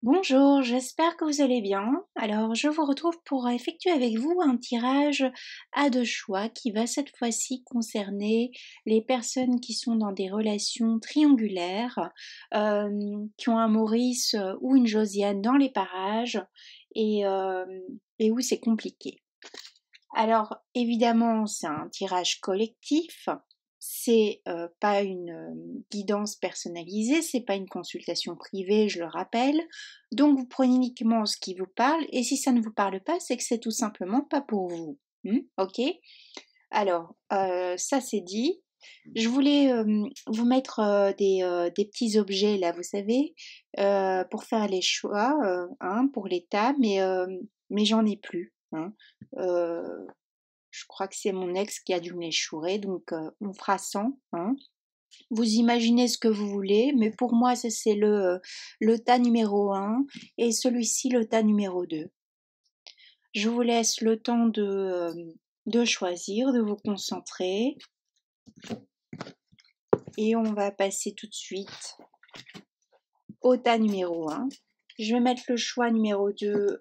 Bonjour, j'espère que vous allez bien. Alors, je vous retrouve pour effectuer avec vous un tirage à deux choix qui va cette fois-ci concerner les personnes qui sont dans des relations triangulaires, qui ont un Maurice ou une Josiane dans les parages et, euh, et où c'est compliqué. Alors, évidemment, c'est un tirage collectif. C'est pas une guidance personnalisée, c'est pas une consultation privée, je le rappelle. Donc, vous prenez uniquement ce qui vous parle, et si ça ne vous parle pas, c'est que c'est tout simplement pas pour vous. Ok. Alors, ça c'est dit. Je voulais vous mettre des petits objets là, vous savez, pour faire les choix, pour les tables, mais j'en ai plus. Euh, je crois que c'est mon ex qui a dû me les chourer, donc on fera 100. Vous imaginez ce que vous voulez, mais pour moi, ça c'est le tas numéro un et celui-ci le tas numéro 2. Je vous laisse le temps de choisir, de vous concentrer, et on va passer tout de suite au tas numéro un. Je vais mettre le choix numéro 2,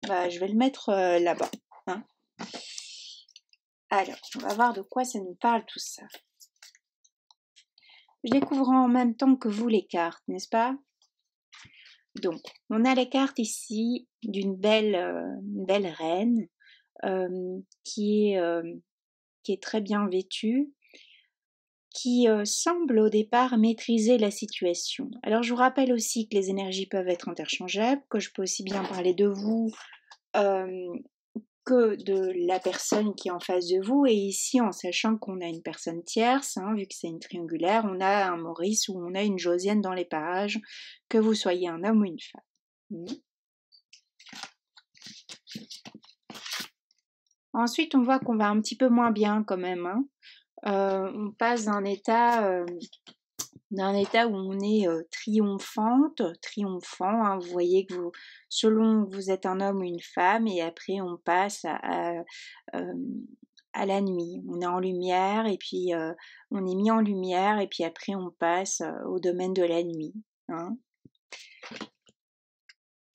je vais le mettre là-bas. Alors, on va voir de quoi ça nous parle tout ça. Je découvre en même temps que vous les cartes, n'est-ce pas? Donc, on a les cartes ici d'une belle reine euh, qui, est, euh, qui est très bien vêtue, qui semble au départ maîtriser la situation. Alors, je vous rappelle aussi que les énergies peuvent être interchangeables, que je peux aussi bien parler de vous euh, que de la personne qui est en face de vous. Et ici, en sachant qu'on a une personne tierce, vu que c'est une triangulaire, on a un Maurice ou on a une Josiane dans les parages, que vous soyez un homme ou une femme. Ensuite, on voit qu'on va un petit peu moins bien quand même. On passe d'un état où on est triomphant. Vous voyez que selon que vous êtes un homme ou une femme, et après on passe euh, à la nuit. On est en lumière et puis on est mis en lumière et puis après on passe au domaine de la nuit.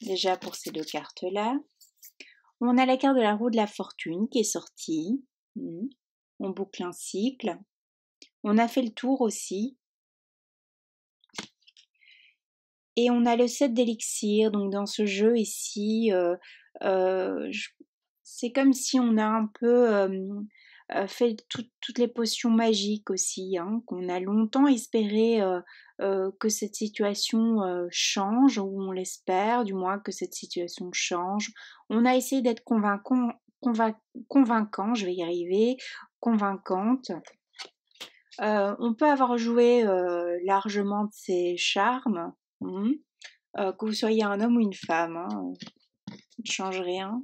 Déjà pour ces deux cartes-là. On a la carte de la roue de la fortune qui est sortie. On boucle un cycle. On a fait le tour aussi. Et on a le 7 d'élixir. Donc dans ce jeu ici, c'est comme si on a un peu fait toutes les potions magiques aussi, qu'on a longtemps espéré que cette situation change, ou on l'espère du moins que cette situation change. On a essayé d'être convaincant, je vais y arriver, convaincante. On peut avoir joué largement de ses charmes, que vous soyez un homme ou une femme, ça ne change rien.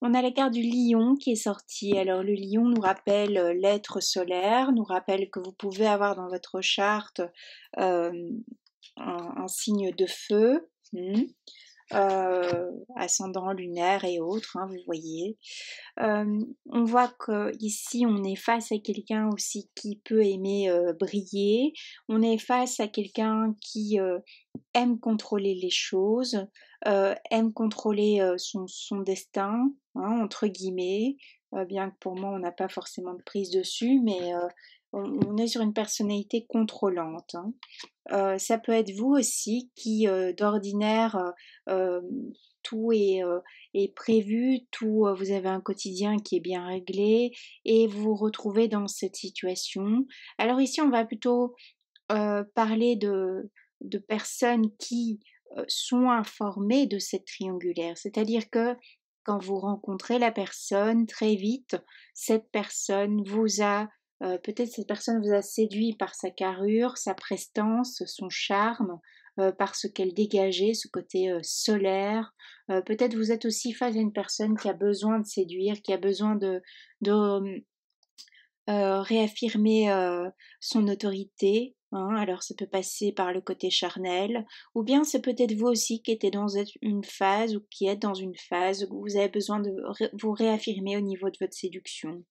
On a la carte du lion qui est sortie. Alors le lion nous rappelle l'être solaire, nous rappelle que vous pouvez avoir dans votre charte euh, un signe de feu. Ascendant lunaire et autres, vous voyez. On voit que ici on est face à quelqu'un aussi qui peut aimer briller. On est face à quelqu'un qui aime contrôler les choses, aime contrôler son destin, entre guillemets. Bien que pour moi on n'a pas forcément de prise dessus, mais on est sur une personnalité contrôlante. Ça peut être vous aussi qui d'ordinaire tout est prévu, vous avez un quotidien qui est bien réglé et vous vous retrouvez dans cette situation. Alors ici on va plutôt parler de personnes qui sont informées de cette triangulaire, c'est-à-dire que quand vous rencontrez la personne, très vite, cette personne vous a peut-être cette personne vous a séduit par sa carrure, sa prestance, son charme, par ce qu'elle dégageait, ce côté solaire. Peut-être vous êtes aussi face à une personne qui a besoin de séduire, qui a besoin de réaffirmer son autorité, hein. Alors ça peut passer par le côté charnel, ou bien c'est peut-être vous aussi qui êtes dans une phase ou qui êtes dans une phase où vous avez besoin de vous réaffirmer au niveau de votre séduction.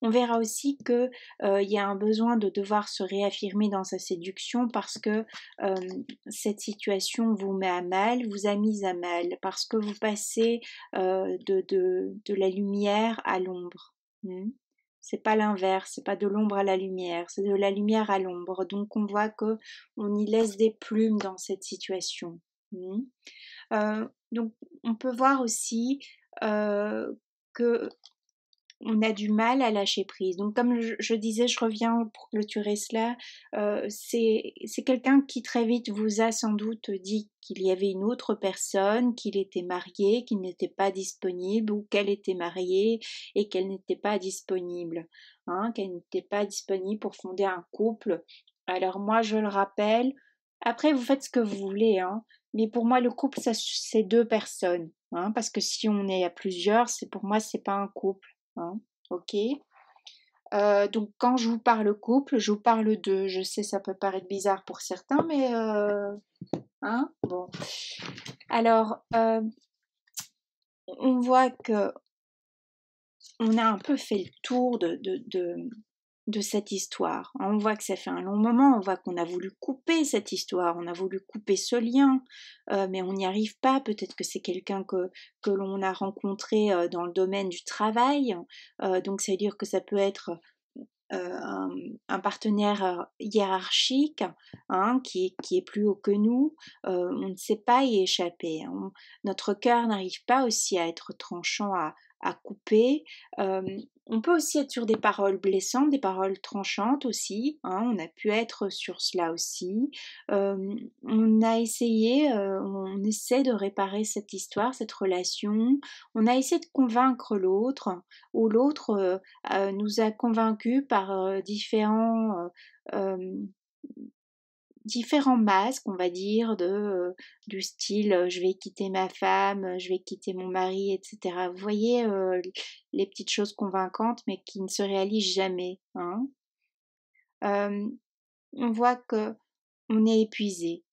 On verra aussi que il y a un besoin de devoir se réaffirmer dans sa séduction parce que cette situation vous met à mal, vous a mise à mal, parce que vous passez de la lumière à l'ombre. C'est pas l'inverse, c'est pas de l'ombre à la lumière, c'est de la lumière à l'ombre. Donc on voit que on y laisse des plumes dans cette situation. Donc on peut voir aussi que on a du mal à lâcher prise. Donc comme je disais, je reviens pour clôturer cela, c'est quelqu'un qui très vite vous a sans doute dit qu'il y avait une autre personne, qu'il était marié, qu'il n'était pas disponible, ou qu'elle était mariée et qu'elle n'était pas disponible, hein, qu'elle n'était pas disponible pour fonder un couple. Alors moi je le rappelle, après vous faites ce que vous voulez, hein, mais pour moi le couple c'est deux personnes, hein, parce que si on est à plusieurs, c'est pour moi c'est pas un couple. Hein, ok. Donc quand je vous parle couple, je vous parle d'eux. Je sais, ça peut paraître bizarre pour certains, mais hein, bon. Alors, on voit que on a un peu fait le tour de cette histoire. On voit que ça fait un long moment, on voit qu'on a voulu couper cette histoire, on a voulu couper ce lien, mais on n'y arrive pas. Peut-être que c'est quelqu'un que l'on a rencontré dans le domaine du travail, donc ça veut dire que ça peut être un partenaire hiérarchique, hein, qui est plus haut que nous. On ne sait pas y échapper. Notre cœur n'arrive pas aussi à être tranchant, à couper. On peut aussi être sur des paroles blessantes, des paroles tranchantes aussi, hein, on a pu être sur cela aussi. On a essayé, on essaie de réparer cette histoire, cette relation. On a essayé de convaincre l'autre, ou l'autre nous a convaincus par différents masques, on va dire, du style je vais quitter ma femme, je vais quitter mon mari, etc. Vous voyez les petites choses convaincantes, mais qui ne se réalisent jamais. Hein. On voit que on est épuisé.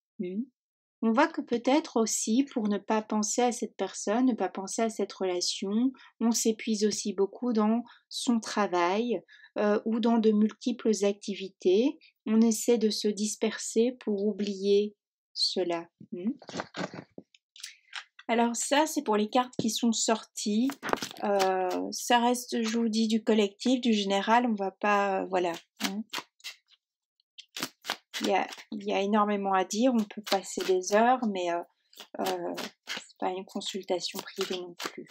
On voit que peut-être aussi, pour ne pas penser à cette personne, ne pas penser à cette relation, on s'épuise aussi beaucoup dans son travail ou dans de multiples activités. On essaie de se disperser pour oublier cela. Alors ça, c'est pour les cartes qui sont sorties. Ça reste, je vous dis, du collectif, du général. On va pas, voilà. Il y a énormément à dire, on peut passer des heures, mais c'est pas une consultation privée non plus.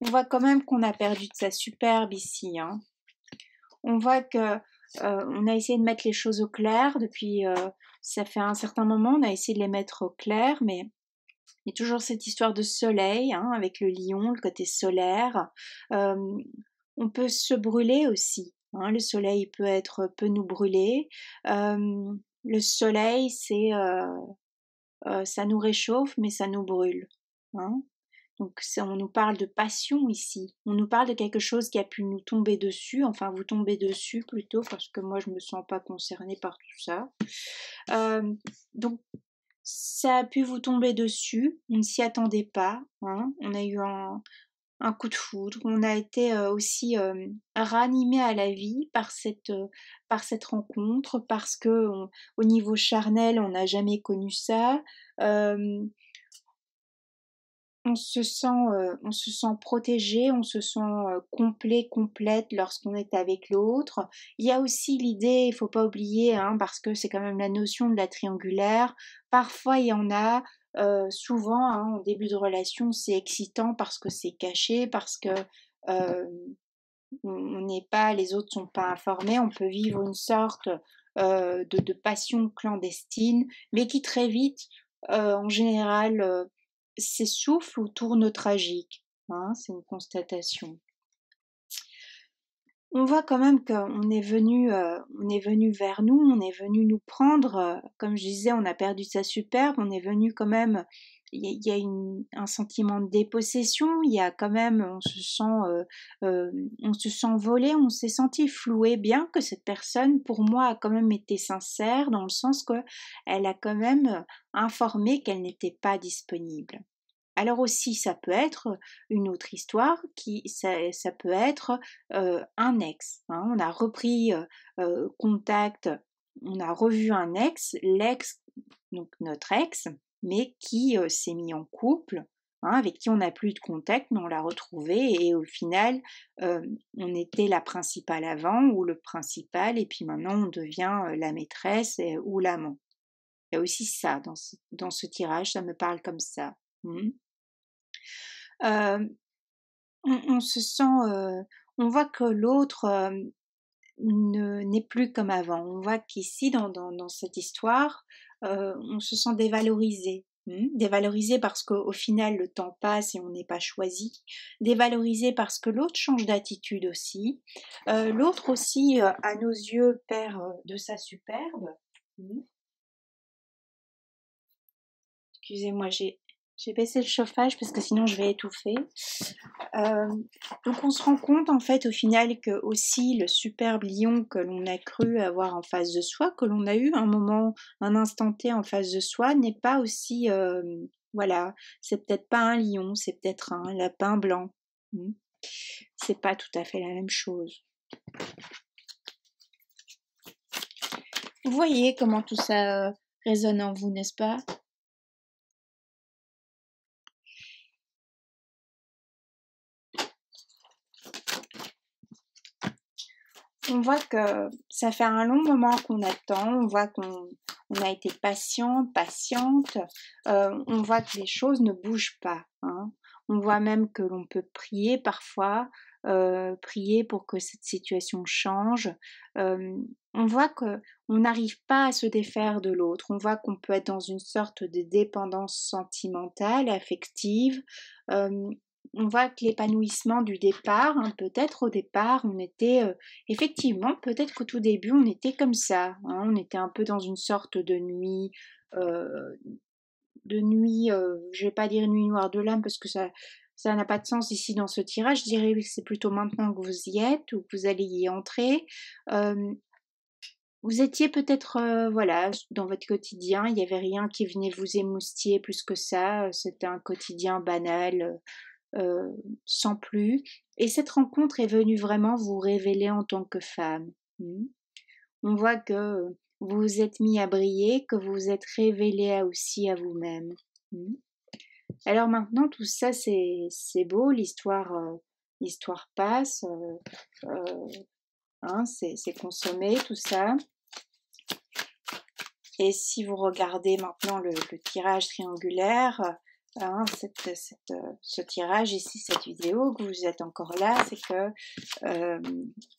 On voit quand même qu'on a perdu de sa superbe ici. Hein. On voit que on a essayé de mettre les choses au clair depuis, ça fait un certain moment, on a essayé de les mettre au clair, mais il y a toujours cette histoire de soleil, hein, avec le lion, le côté solaire. On peut se brûler aussi. Hein, le soleil peut nous brûler. Le soleil, ça nous réchauffe, mais ça nous brûle. Hein. Donc on nous parle de passion ici. On nous parle de quelque chose qui a pu nous tomber dessus, enfin vous tomber dessus plutôt, parce que moi je me sens pas concernée par tout ça. Donc ça a pu vous tomber dessus, on ne s'y attendait pas. Hein. On a eu un coup de foudre. On a été aussi ranimé à la vie par cette rencontre, parce que au niveau charnel, on n'a jamais connu ça. On se sent protégé, on se sent complet, complète lorsqu'on est avec l'autre. Il y a aussi l'idée, il faut pas oublier, hein, parce que c'est quand même la notion de la triangulaire. Parfois, il y en a, souvent, hein, au début de relation, c'est excitant parce que c'est caché, parce que on n'est pas, les autres sont pas informés. On peut vivre une sorte de passion clandestine, mais qui très vite, en général, s'essouffle ou tourne au tragique. Hein, c'est une constatation. On voit quand même qu'on est venu vers nous, on est venu nous prendre, comme je disais, on a perdu sa superbe, on est venu quand même y a un sentiment de dépossession, il y a quand même, on se sent volé, on s'est senti floué, bien que cette personne, pour moi, a quand même été sincère, dans le sens que elle a quand même informé qu'elle n'était pas disponible. Alors aussi, ça peut être une autre histoire, ça peut être un ex. Hein. On a repris contact, on a revu un ex, l'ex, donc notre ex, mais qui s'est mis en couple, hein, avec qui on n'a plus de contact, mais on l'a retrouvé et au final, on était la principale avant ou le principal, et puis maintenant on devient la maîtresse ou l'amant. Il y a aussi ça dans ce tirage, ça me parle comme ça. Euh, on se sent, on voit que l'autre n'est plus comme avant. On voit qu'ici, dans cette histoire, on se sent dévalorisé. Dévalorisé parce qu'au final le temps passe et on n'est pas choisi, dévalorisé parce que l'autre change d'attitude aussi, l'autre aussi à nos yeux perd de sa superbe. Excusez-moi, j'ai baissé le chauffage parce que sinon je vais étouffer. Donc on se rend compte en fait au final que aussi le superbe lion que l'on a cru avoir en face de soi, que l'on a eu un moment, un instant T en face de soi, n'est pas aussi, voilà, c'est peut-être pas un lion, c'est peut-être un lapin blanc. C'est pas tout à fait la même chose. Vous voyez comment tout ça résonne en vous, n'est-ce pas? On voit que ça fait un long moment qu'on attend, on voit qu'on a été patient, patiente, on voit que les choses ne bougent pas. Hein. On voit même que l'on peut prier parfois, prier pour que cette situation change. On voit que on n'arrive pas à se défaire de l'autre. On voit qu'on peut être dans une sorte de dépendance sentimentale, affective. On voit que l'épanouissement du départ, hein, peut-être au départ, on était effectivement, peut-être qu'au tout début, on était comme ça. Hein, on était un peu dans une sorte de nuit, je vais pas dire nuit noire de l'âme parce que ça n'a pas de sens ici dans ce tirage. Je dirais que c'est plutôt maintenant que vous y êtes ou que vous allez y entrer. Vous étiez peut-être, voilà, dans votre quotidien, il n'y avait rien qui venait vous émoustiller plus que ça. C'était un quotidien banal. Sans plus. Et cette rencontre est venue vraiment vous révéler en tant que femme. On voit que vous vous êtes mis à briller, que vous vous êtes révélé aussi à vous-même. Alors maintenant, tout ça, c'est beau, l'histoire passe, hein, c'est consommé, tout ça. Et si vous regardez maintenant le tirage triangulaire, hein, ce tirage ici, cette vidéo, que vous êtes encore là,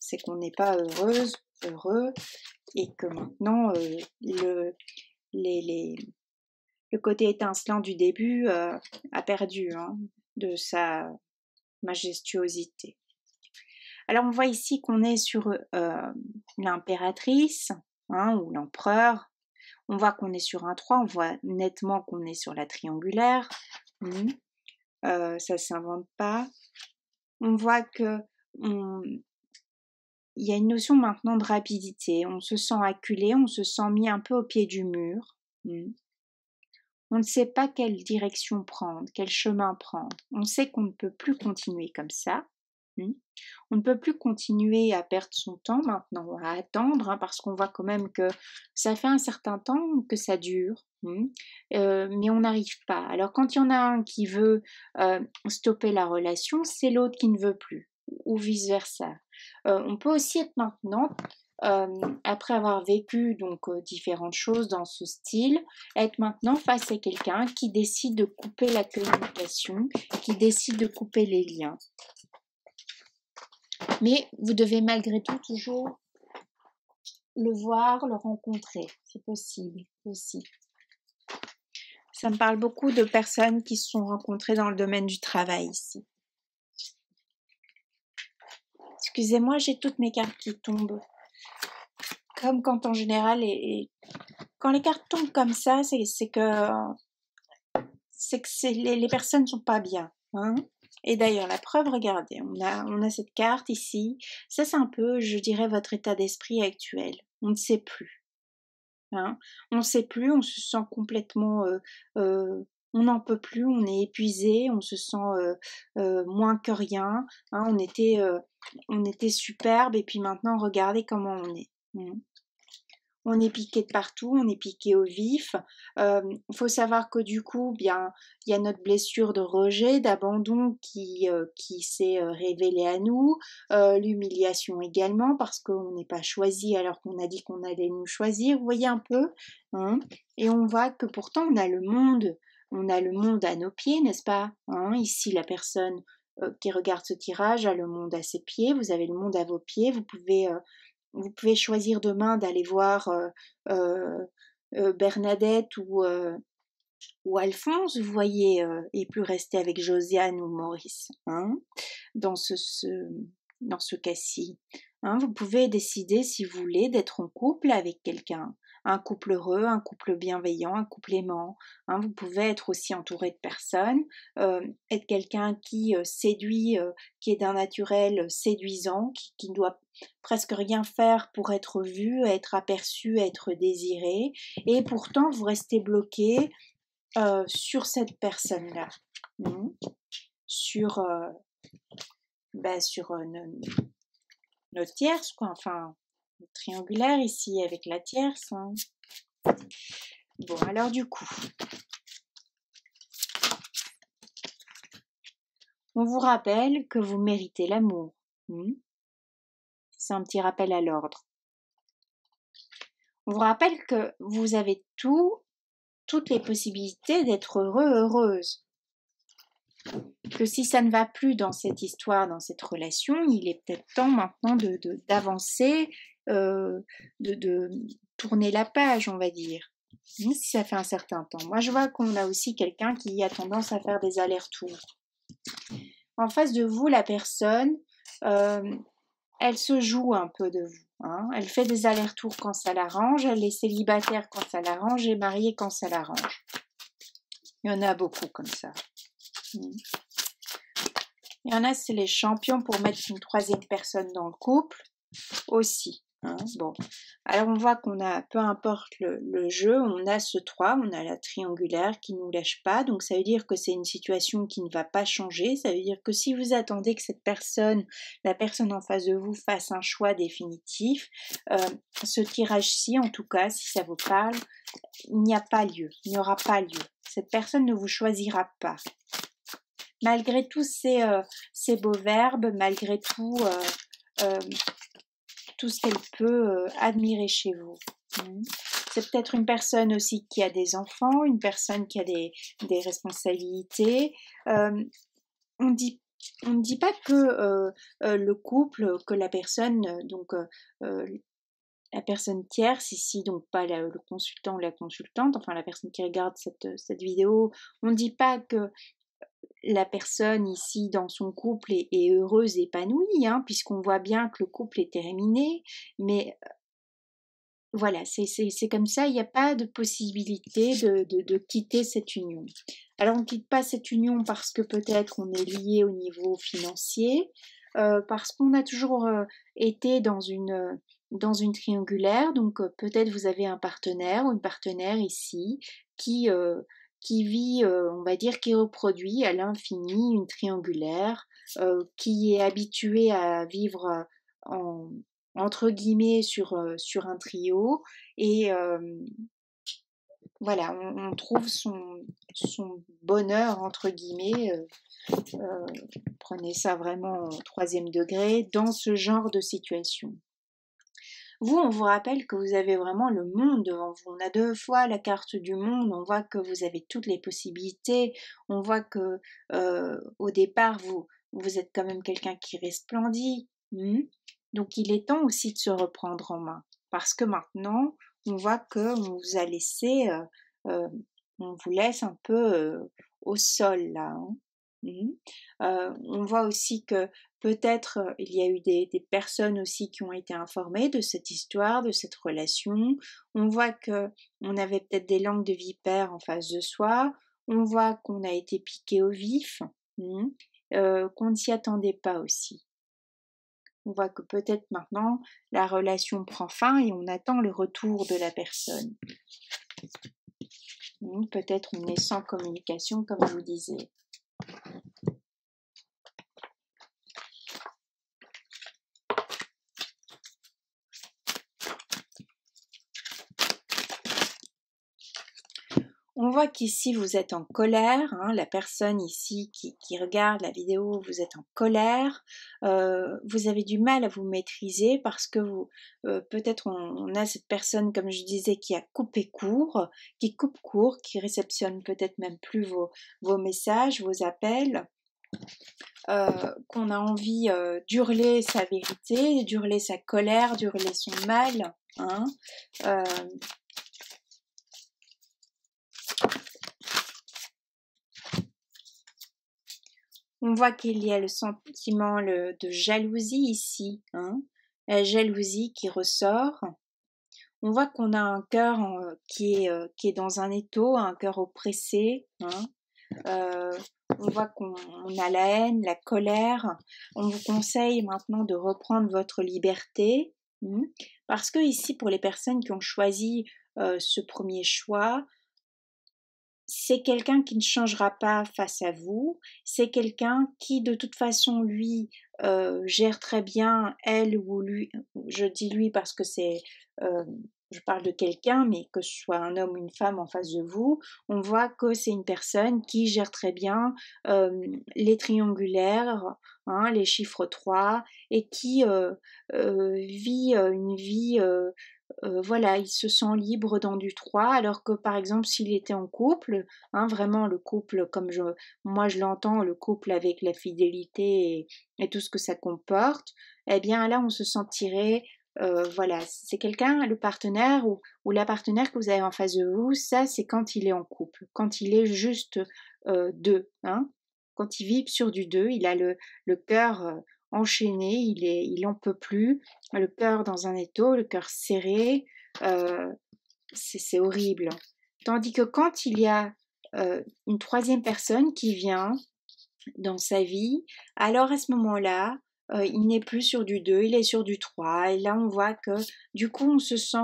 c'est qu'on n'est pas heureux, et que maintenant le côté étincelant du début a perdu de sa majestuosité. Alors on voit ici qu'on est sur l'impératrice ou l'empereur. On voit qu'on est sur un 3, on voit nettement qu'on est sur la triangulaire. Ça s'invente pas. On voit que il y a une notion maintenant de rapidité. On se sent acculé, on se sent mis un peu au pied du mur. On ne sait pas quelle direction prendre, quel chemin prendre. On sait qu'on ne peut plus continuer comme ça. On ne peut plus continuer à perdre son temps maintenant, à attendre, parce qu'on voit quand même que ça fait un certain temps que ça dure, mais on n'arrive pas. Alors quand il y en a un qui veut stopper la relation, c'est l'autre qui ne veut plus, ou vice-versa. On peut aussi être maintenant, après avoir vécu donc différentes choses dans ce style, être maintenant face à quelqu'un qui décide de couper la communication, qui décide de couper les liens. Mais vous devez malgré tout toujours le voir, le rencontrer. C'est possible aussi. Ça me parle beaucoup de personnes qui se sont rencontrées dans le domaine du travail ici. Excusez-moi, j'ai toutes mes cartes qui tombent. Comme quand en général, quand les cartes tombent comme ça, c'est que c'est que les personnes ne sont pas bien. Hein. Et d'ailleurs, la preuve, regardez, on a cette carte ici. Ça, c'est un peu, je dirais, votre état d'esprit actuel. On ne sait plus. Hein. On ne sait plus, on se sent complètement... on n'en peut plus, on est épuisé, on se sent moins que rien. Hein. On était superbe et puis maintenant, regardez comment on est. On est piqué de partout, on est piqué au vif. Il faut savoir que du coup, bien, il y a notre blessure de rejet, d'abandon qui s'est révélée à nous, l'humiliation également parce qu'on n'est pas choisi alors qu'on a dit qu'on allait nous choisir. Vous voyez un peu, hein. Et on voit que pourtant on a le monde à nos pieds, n'est-ce pas, hein. Ici, la personne qui regarde ce tirage a le monde à ses pieds. Vous avez le monde à vos pieds. Vous pouvez choisir demain d'aller voir euh, Bernadette ou Alphonse, vous voyez, et plus rester avec Josiane ou Maurice, hein, dans dans ce cas-ci. Hein, vous pouvez décider, si vous voulez, d'être en couple avec quelqu'un. Un couple heureux, un couple bienveillant, un couple aimant. Hein, vous pouvez être aussi entouré de personnes, être quelqu'un qui séduit, qui est d'un naturel séduisant, qui ne doit presque rien faire pour être vu, être aperçu, être désiré, et pourtant vous restez bloqué sur cette personne-là, sur, sur notre tierce, quoi, enfin, notre triangulaire ici avec la tierce. Hein. Bon, alors du coup, on vous rappelle que vous méritez l'amour. C'est un petit rappel à l'ordre. On vous rappelle que vous avez toutes les possibilités d'être heureux, heureuse. Que si ça ne va plus dans cette histoire, dans cette relation, il est peut-être temps maintenant d'avancer, de tourner la page, on va dire. Si ça fait un certain temps. Moi, je vois qu'on a aussi quelqu'un qui a tendance à faire des allers-retours. En face de vous, la personne, elle se joue un peu de vous. Hein. Elle fait des allers-retours quand ça l'arrange, elle est célibataire quand ça l'arrange et mariée quand ça l'arrange. Il y en a beaucoup comme ça. Il y en a, c'est les champions pour mettre une troisième personne dans le couple aussi. Hein, bon, alors on voit qu'on a, peu importe le jeu, on a ce 3, on a la triangulaire qui ne nous lâche pas, donc ça veut dire que c'est une situation qui ne va pas changer, ça veut dire que si vous attendez que cette personne, la personne en face de vous fasse un choix définitif, ce tirage-ci, en tout cas, si ça vous parle, il n'y a pas lieu, il n'y aura pas lieu, cette personne ne vous choisira pas. Malgré tous ces beaux verbes, malgré tout ce qu'elle peut admirer chez vous. C'est peut-être une personne aussi qui a des enfants, une personne qui a des responsabilités. On ne dit pas que le couple, que la personne, la personne tierce ici, donc pas le consultant ou la consultante, enfin la personne qui regarde cette vidéo, on ne dit pas que la personne ici dans son couple est heureuse, épanouie, hein, puisqu'on voit bien que le couple est terminé, mais voilà, c'est comme ça, il n'y a pas de possibilité de quitter cette union. Alors on ne quitte pas cette union parce que peut-être on est lié au niveau financier, parce qu'on a toujours été dans une triangulaire, donc peut-être vous avez un partenaire ou une partenaire ici qui vit, on va dire, qui reproduit à l'infini une triangulaire, qui est habitué à vivre entre guillemets sur un trio et voilà, on trouve son bonheur entre guillemets, prenez ça vraiment au 3e degré, dans ce genre de situation. Vous, on vous rappelle que vous avez vraiment le monde devant vous. On a 2 fois la carte du monde, on voit que vous avez toutes les possibilités, on voit que au départ, vous êtes quand même quelqu'un qui resplendit. Donc il est temps aussi de se reprendre en main. Parce que maintenant, on voit qu'on vous a laissé, on vous laisse un peu au sol là. On voit aussi que peut-être il y a eu des personnes aussi qui ont été informées de cette histoire, de cette relation. On voit que on avait peut-être des langues de vipère en face de soi. On voit qu'on a été piqué au vif, qu'on ne s'y attendait pas aussi. On voit que peut-être maintenant la relation prend fin et on attend le retour de la personne. Peut-être on est sans communication comme je vous disais. On voit qu'ici vous êtes en colère, la personne ici qui regarde la vidéo, vous êtes en colère, vous avez du mal à vous maîtriser parce que vous, peut-être on a cette personne, comme je disais, qui a coupé court, qui coupe court, qui réceptionne peut-être même plus vos messages, vos appels, qu'on a envie d'hurler sa vérité, d'hurler sa colère, d'hurler son mal, On voit qu'il y a le sentiment de jalousie ici, la jalousie qui ressort. On voit qu'on a un cœur qui est dans un étau, un cœur oppressé. On voit qu'on a la haine, la colère. On vous conseille maintenant de reprendre votre liberté, parce que ici, pour les personnes qui ont choisi ce premier choix, c'est quelqu'un qui ne changera pas face à vous, c'est quelqu'un qui de toute façon lui gère très bien elle ou lui, je dis lui parce que je parle de quelqu'un, mais que ce soit un homme ou une femme en face de vous, on voit que c'est une personne qui gère très bien les triangulaires, les chiffres 3, et qui vit une vie voilà, il se sent libre dans du 3, alors que par exemple s'il était en couple, vraiment le couple comme moi je l'entends, le couple avec la fidélité et tout ce que ça comporte, eh bien là on se sentirait, voilà, c'est quelqu'un, le partenaire ou la partenaire que vous avez en face de vous, ça c'est quand il est en couple, quand il est juste deux, quand il vibre sur du 2, il a le cœur enchaîné, il en peut plus, le cœur dans un étau, le cœur serré, c'est horrible. Tandis que quand il y a une troisième personne qui vient dans sa vie, alors à ce moment-là, il n'est plus sur du 2, il est sur du 3, et là on voit que du coup on se sent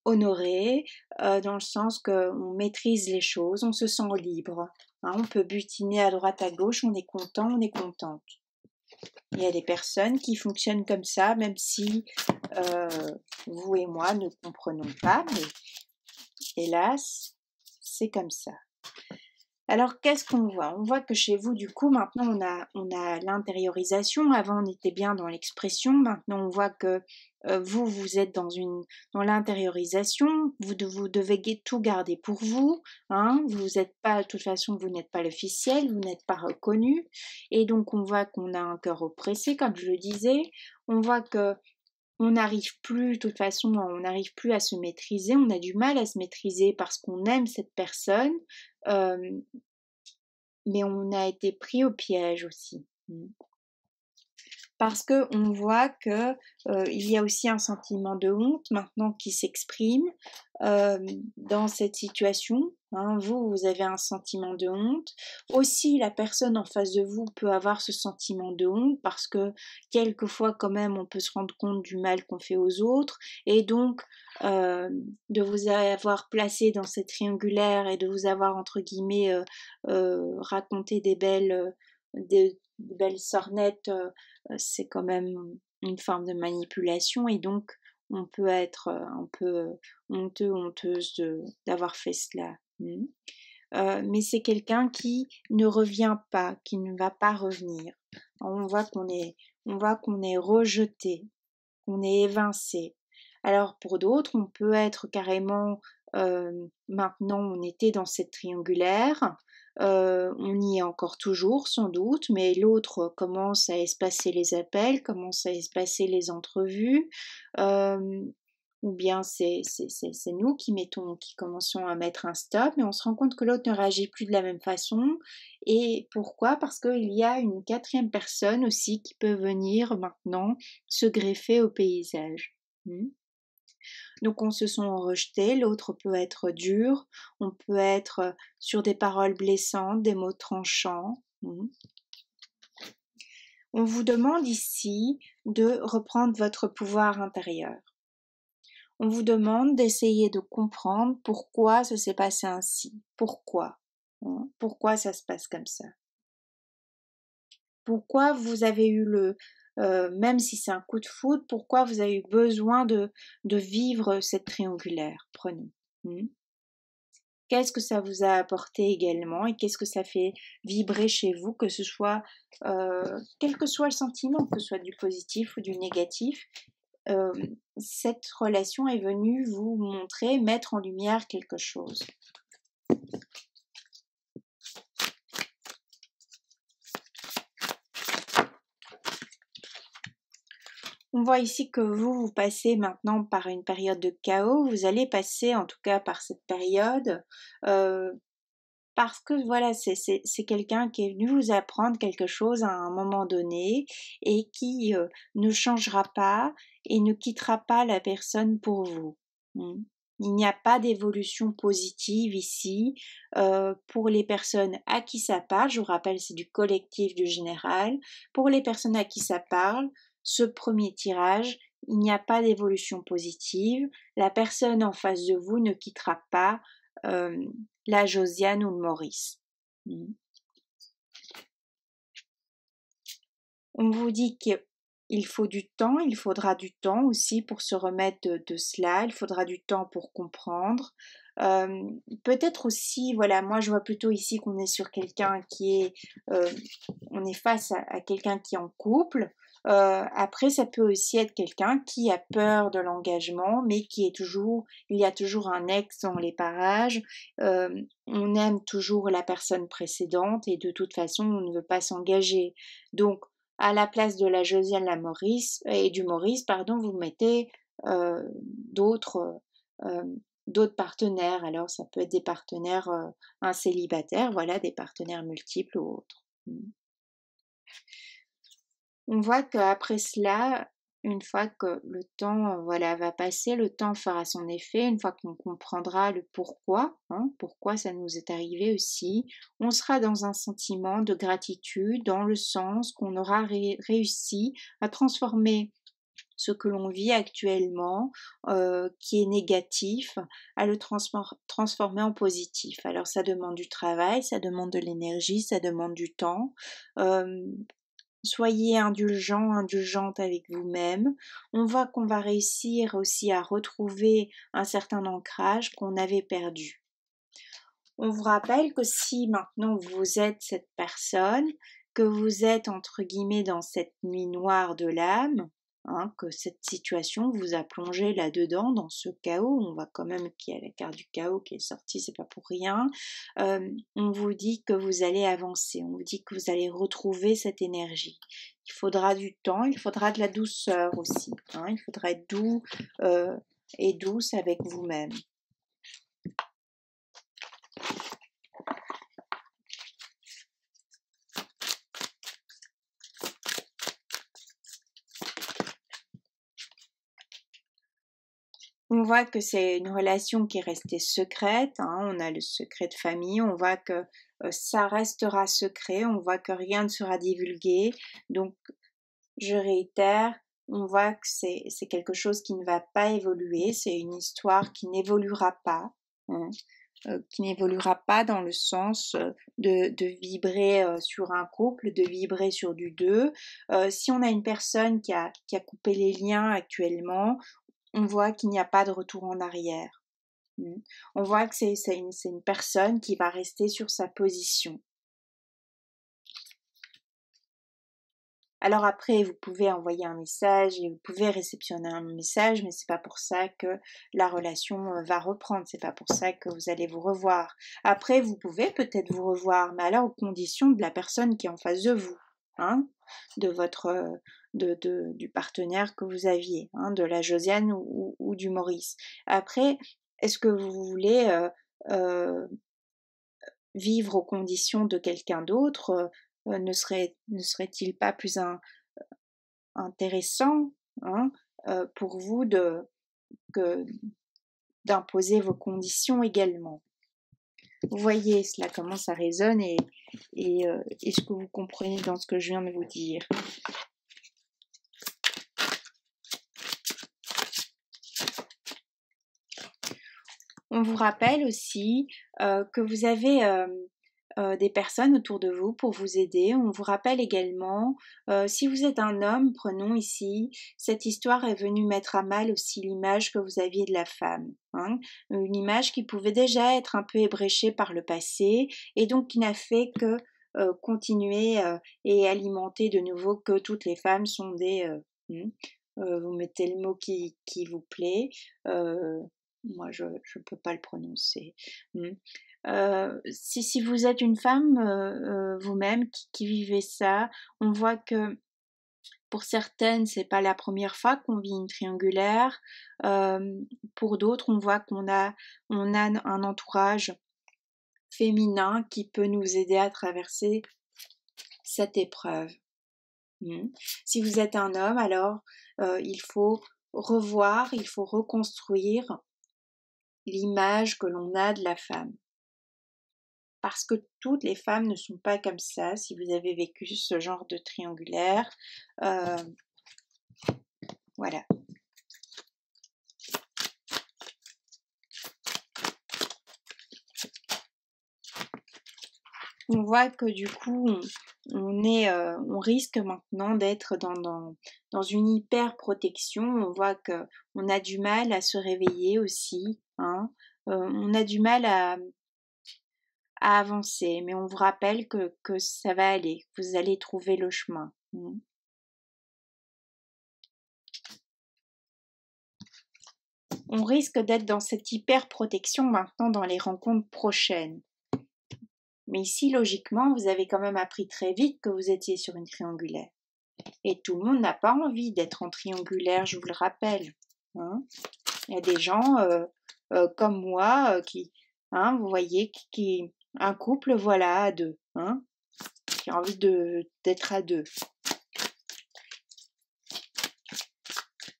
honoré, dans le sens qu'on maîtrise les choses, on se sent libre. On peut butiner à droite à gauche, on est content, on est contente. Il y a des personnes qui fonctionnent comme ça, même si vous et moi ne comprenons pas, mais hélas, c'est comme ça. Alors, qu'est-ce qu'on voit? On voit que chez vous, du coup, maintenant, on a l'intériorisation. Avant, on était bien dans l'expression. Maintenant, on voit que vous êtes dans l'intériorisation. Vous devez tout garder pour vous. Vous n'êtes pas, de toute façon, vous n'êtes pas l'officiel, vous n'êtes pas reconnu. Et donc, on voit qu'on a un cœur oppressé, comme je le disais. On voit que on n'arrive plus, de toute façon, on n'arrive plus à se maîtriser, on a du mal à se maîtriser parce qu'on aime cette personne, mais on a été pris au piège aussi. Parce que on voit que il y a aussi un sentiment de honte maintenant qui s'exprime dans cette situation. Vous avez un sentiment de honte. Aussi, la personne en face de vous peut avoir ce sentiment de honte parce que quelquefois, quand même, on peut se rendre compte du mal qu'on fait aux autres. Et donc, de vous avoir placé dans cette triangulaire et de vous avoir, entre guillemets, raconté des belles sornettes, c'est quand même une forme de manipulation et donc on peut être un peu honteux, honteuse d'avoir fait cela. Mais c'est quelqu'un qui ne revient pas, qui ne va pas revenir. On voit qu'on est rejeté, qu'on est évincé. Alors pour d'autres, on peut être carrément, maintenant on était dans cette triangulaire, on y est encore toujours sans doute, mais l'autre commence à espacer les appels, commence à espacer les entrevues, ou bien c'est nous qui commençons à mettre un stop, mais on se rend compte que l'autre ne réagit plus de la même façon. Et pourquoi? Parce qu'il y a une quatrième personne aussi qui peut venir maintenant se greffer au paysage. Donc on se sent rejeté, l'autre peut être dur, on peut être sur des paroles blessantes, des mots tranchants. On vous demande ici de reprendre votre pouvoir intérieur. On vous demande d'essayer de comprendre pourquoi ça s'est passé ainsi. Pourquoi? Pourquoi ça se passe comme ça? Pourquoi vous avez eu même si c'est un coup de foudre, pourquoi vous avez eu besoin de vivre cette triangulaire? Prenez. Qu'est-ce que ça vous a apporté également et qu'est-ce que ça fait vibrer chez vous, que ce soit, quel que soit le sentiment, que ce soit du positif ou du négatif, cette relation est venue vous montrer, mettre en lumière quelque chose. On voit ici que vous passez maintenant par une période de chaos, vous allez passer en tout cas par cette période, parce que voilà, c'est quelqu'un qui est venu vous apprendre quelque chose à un moment donné et qui ne changera pas et ne quittera pas la personne pour vous. Il n'y a pas d'évolution positive ici pour les personnes à qui ça parle. Je vous rappelle, c'est du collectif, du général. Pour les personnes à qui ça parle, ce premier tirage, il n'y a pas d'évolution positive. La personne en face de vous ne quittera pas la Josiane ou le Maurice. On vous dit qu'il faut du temps, il faudra du temps aussi pour se remettre de cela, il faudra du temps pour comprendre. Peut-être aussi, voilà, moi je vois plutôt ici qu'on est sur quelqu'un qui est, on est face à quelqu'un qui est en couple. Après, ça peut aussi être quelqu'un qui a peur de l'engagement, mais qui est toujours, il y a toujours un ex dans les parages. On aime toujours la personne précédente et de toute façon, on ne veut pas s'engager. Donc, à la place de la Josiane la Maurice et du Maurice, pardon, vous mettez d'autres partenaires. Alors, ça peut être des partenaires, un célibataire, voilà, des partenaires multiples ou autres. On voit qu'après cela, une fois que le temps voilà, va passer, le temps fera son effet, une fois qu'on comprendra le pourquoi, pourquoi ça nous est arrivé aussi, on sera dans un sentiment de gratitude, dans le sens qu'on aura réussi à transformer ce que l'on vit actuellement, qui est négatif, à le transformer en positif. Alors ça demande du travail, ça demande de l'énergie, ça demande du temps. Soyez indulgent, indulgente avec vous-même. On voit qu'on va réussir aussi à retrouver un certain ancrage qu'on avait perdu. On vous rappelle que si maintenant vous êtes cette personne, que vous êtes entre guillemets dans cette nuit noire de l'âme, que cette situation vous a plongé là-dedans, dans ce chaos, on voit quand même qu'il y a la carte du chaos qui est sortie, c'est pas pour rien, on vous dit que vous allez avancer, on vous dit que vous allez retrouver cette énergie. Il faudra du temps, il faudra de la douceur aussi, il faudra être doux et douce avec vous-même. On voit que c'est une relation qui est restée secrète, on a le secret de famille, on voit que ça restera secret, on voit que rien ne sera divulgué, donc je réitère, on voit que c'est quelque chose qui ne va pas évoluer, c'est une histoire qui n'évoluera pas, dans le sens de vibrer sur un couple, de vibrer sur du deux. Si on a une personne qui a coupé les liens actuellement, on voit qu'il n'y a pas de retour en arrière. On voit que c'est une personne qui va rester sur sa position. Alors après, vous pouvez envoyer un message et vous pouvez réceptionner un message, mais c'est pas pour ça que la relation va reprendre, c'est pas pour ça que vous allez vous revoir. Après, vous pouvez peut-être vous revoir, mais alors aux conditions de la personne qui est en face de vous, de votre du partenaire que vous aviez, de la Josiane ou du Maurice. Après, est-ce que vous voulez vivre aux conditions de quelqu'un d'autre? Ne serait-il pas plus intéressant pour vous d'imposer vos conditions également. Vous voyez cela, comment ça résonne et ce que vous comprenez dans ce que je viens de vous dire. On vous rappelle aussi que vous avez des personnes autour de vous pour vous aider. On vous rappelle également, si vous êtes un homme, prenons ici, cette histoire est venue mettre à mal aussi l'image que vous aviez de la femme. Hein, une image qui pouvait déjà être un peu ébréchée par le passé et donc qui n'a fait que continuer et alimenter de nouveau que toutes les femmes sont des... vous mettez le mot qui vous plaît. Moi, je ne peux pas le prononcer. Si vous êtes une femme vous-même qui vivez ça, on voit que pour certaines, c'est pas la première fois qu'on vit une triangulaire. Pour d'autres, on voit qu'on a un entourage féminin qui peut nous aider à traverser cette épreuve. Si vous êtes un homme, alors il faut revoir, il faut reconstruire l'image que l'on a de la femme. Parce que toutes les femmes ne sont pas comme ça. Si vous avez vécu ce genre de triangulaire, voilà. On voit que du coup, on risque maintenant d'être dans une hyper protection. On voit que on a du mal à se réveiller aussi. Hein. On a du mal à avancer, mais on vous rappelle que ça va aller, que vous allez trouver le chemin. On risque d'être dans cette hyper protection maintenant dans les rencontres prochaines. Mais ici, logiquement, vous avez quand même appris très vite que vous étiez sur une triangulaire. Et tout le monde n'a pas envie d'être en triangulaire, je vous le rappelle. Hein. Il y a des gens comme moi qui, hein, vous voyez, un couple, voilà, à deux, hein, qui a envie d'être à deux.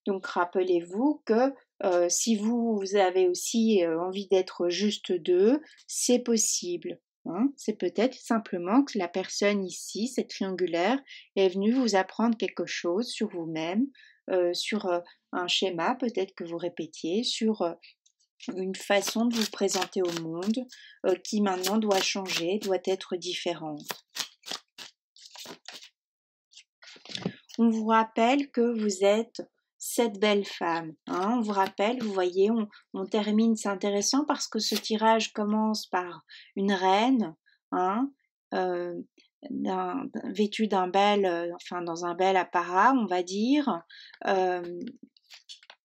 Donc rappelez-vous que si vous avez aussi envie d'être juste deux, c'est possible. Hein. C'est peut-être simplement que la personne ici, cette triangulaire, est venue vous apprendre quelque chose sur vous-même, sur un schéma peut-être que vous répétiez, sur une façon de vous présenter au monde qui maintenant doit changer, doit être différente. On vous rappelle que vous êtes cette belle femme. Hein, on vous rappelle, vous voyez, on termine, c'est intéressant parce que ce tirage commence par une reine, hein, vêtue d'un bel, enfin dans un bel apparat, on va dire,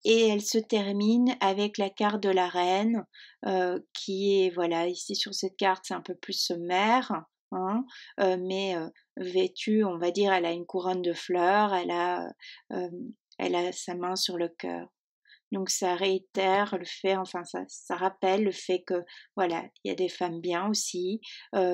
et elle se termine avec la carte de la reine, qui est, voilà, ici sur cette carte, c'est un peu plus sommaire, hein, mais vêtue, on va dire, elle a une couronne de fleurs, elle a sa main sur le cœur. Donc ça réitère le fait, enfin ça rappelle le fait que voilà, il y a des femmes bien aussi.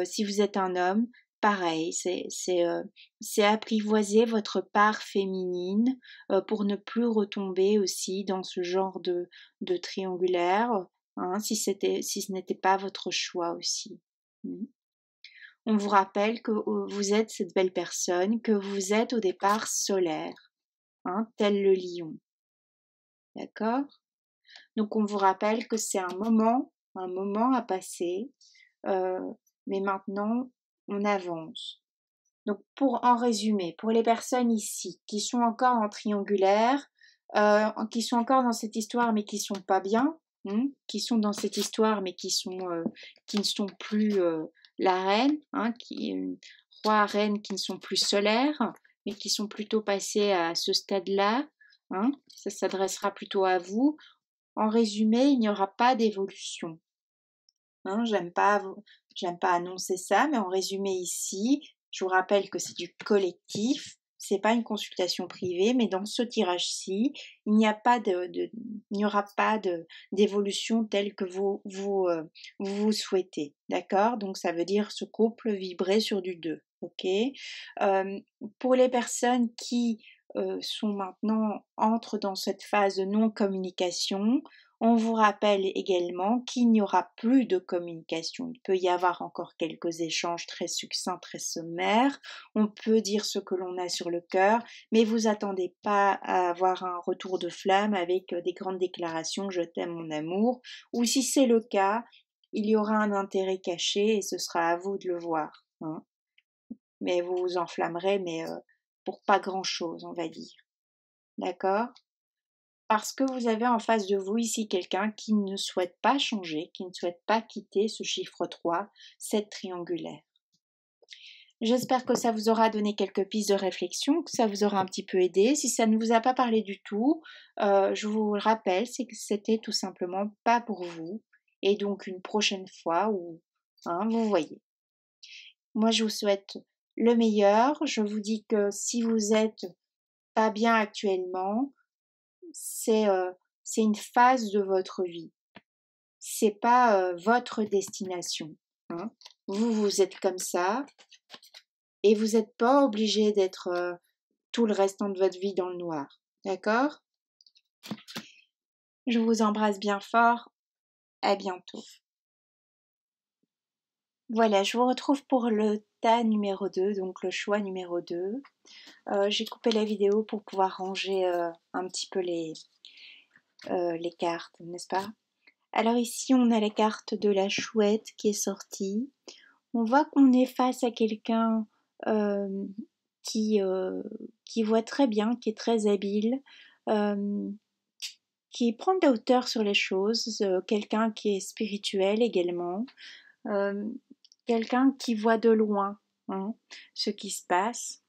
Si vous êtes un homme, pareil, c'est apprivoiser votre part féminine pour ne plus retomber aussi dans ce genre de triangulaire, hein, si ce n'était pas votre choix aussi. On vous rappelle que vous êtes cette belle personne, que vous êtes au départ solaire, hein, tel le lion. D'accord? Donc on vous rappelle que c'est un moment à passer, mais maintenant on avance. Donc en résumé, pour les personnes ici qui sont encore en triangulaire, qui sont encore dans cette histoire mais qui sont pas bien, qui sont dans cette histoire mais qui ne sont plus la reine, roi reine qui ne sont plus solaires, mais qui sont plutôt passés à ce stade-là. Ça s'adressera plutôt à vous. En résumé, il n'y aura pas d'évolution. J'aime pas annoncer ça, mais en résumé ici, je vous rappelle que c'est du collectif, c'est pas une consultation privée, mais dans ce tirage-ci, il n'y aura pas d'évolution telle que vous souhaitez, d'accord? Donc ça veut dire ce couple vibrer sur du 2, ok? Pour les personnes qui entrent dans cette phase de non-communication. On vous rappelle également qu'il n'y aura plus de communication. Il peut y avoir encore quelques échanges très succincts, très sommaires. On peut dire ce que l'on a sur le cœur, mais vous attendez pas à avoir un retour de flamme avec des grandes déclarations «je t'aime mon amour», ou si c'est le cas, il y aura un intérêt caché et ce sera à vous de le voir, hein. Mais vous vous enflammerez, mais pour pas grand-chose, on va dire. D'accord? Parce que vous avez en face de vous ici quelqu'un qui ne souhaite pas changer, qui ne souhaite pas quitter ce chiffre 3, cette triangulaire. J'espère que ça vous aura donné quelques pistes de réflexion, que ça vous aura un petit peu aidé. Si ça ne vous a pas parlé du tout, je vous le rappelle, c'est que c'était tout simplement pas pour vous. Et donc une prochaine fois où, hein, vous voyez. Moi, je vous souhaite le meilleur. Je vous dis que si vous êtes pas bien actuellement, c'est une phase de votre vie. C'est pas votre destination, hein. Vous êtes comme ça et vous n'êtes pas obligé d'être tout le restant de votre vie dans le noir. D'accord? Je vous embrasse bien fort. À bientôt. Voilà, je vous retrouve pour le tas numéro 2, donc le choix numéro 2. J'ai coupé la vidéo pour pouvoir ranger un petit peu les cartes, n'est-ce pas? Alors ici, on a la carte de la chouette qui est sortie. On voit qu'on est face à quelqu'un euh, qui voit très bien, qui est très habile, euh, qui prend de la hauteur sur les choses, quelqu'un qui est spirituel également, euh, quelqu'un qui voit de loin, hein, ce qui se passe.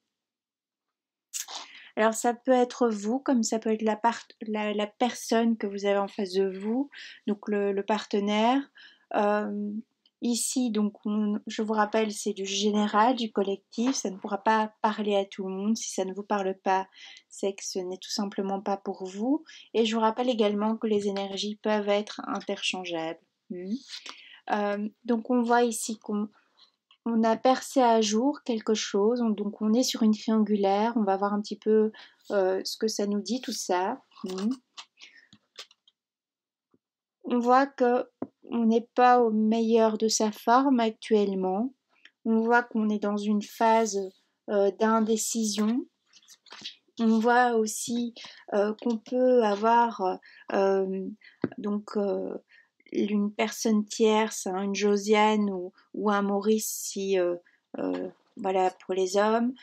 Alors ça peut être vous, comme ça peut être la personne que vous avez en face de vous, donc le partenaire. Euh, Ici, donc, je vous rappelle, c'est du général, du collectif, ça ne pourra pas parler à tout le monde. Si ça ne vous parle pas, c'est que ce n'est tout simplement pas pour vous. Et je vous rappelle également que les énergies peuvent être interchangeables. Donc on voit ici qu'on a percé à jour quelque chose, donc on est sur une triangulaire, on va voir un petit peu ce que ça nous dit tout ça. On voit que on n'est pas au meilleur de sa forme actuellement. On voit qu'on est dans une phase d'indécision. On voit aussi qu'on peut avoir donc une personne tierce, hein, une Josiane ou un Maurice si voilà pour les hommes,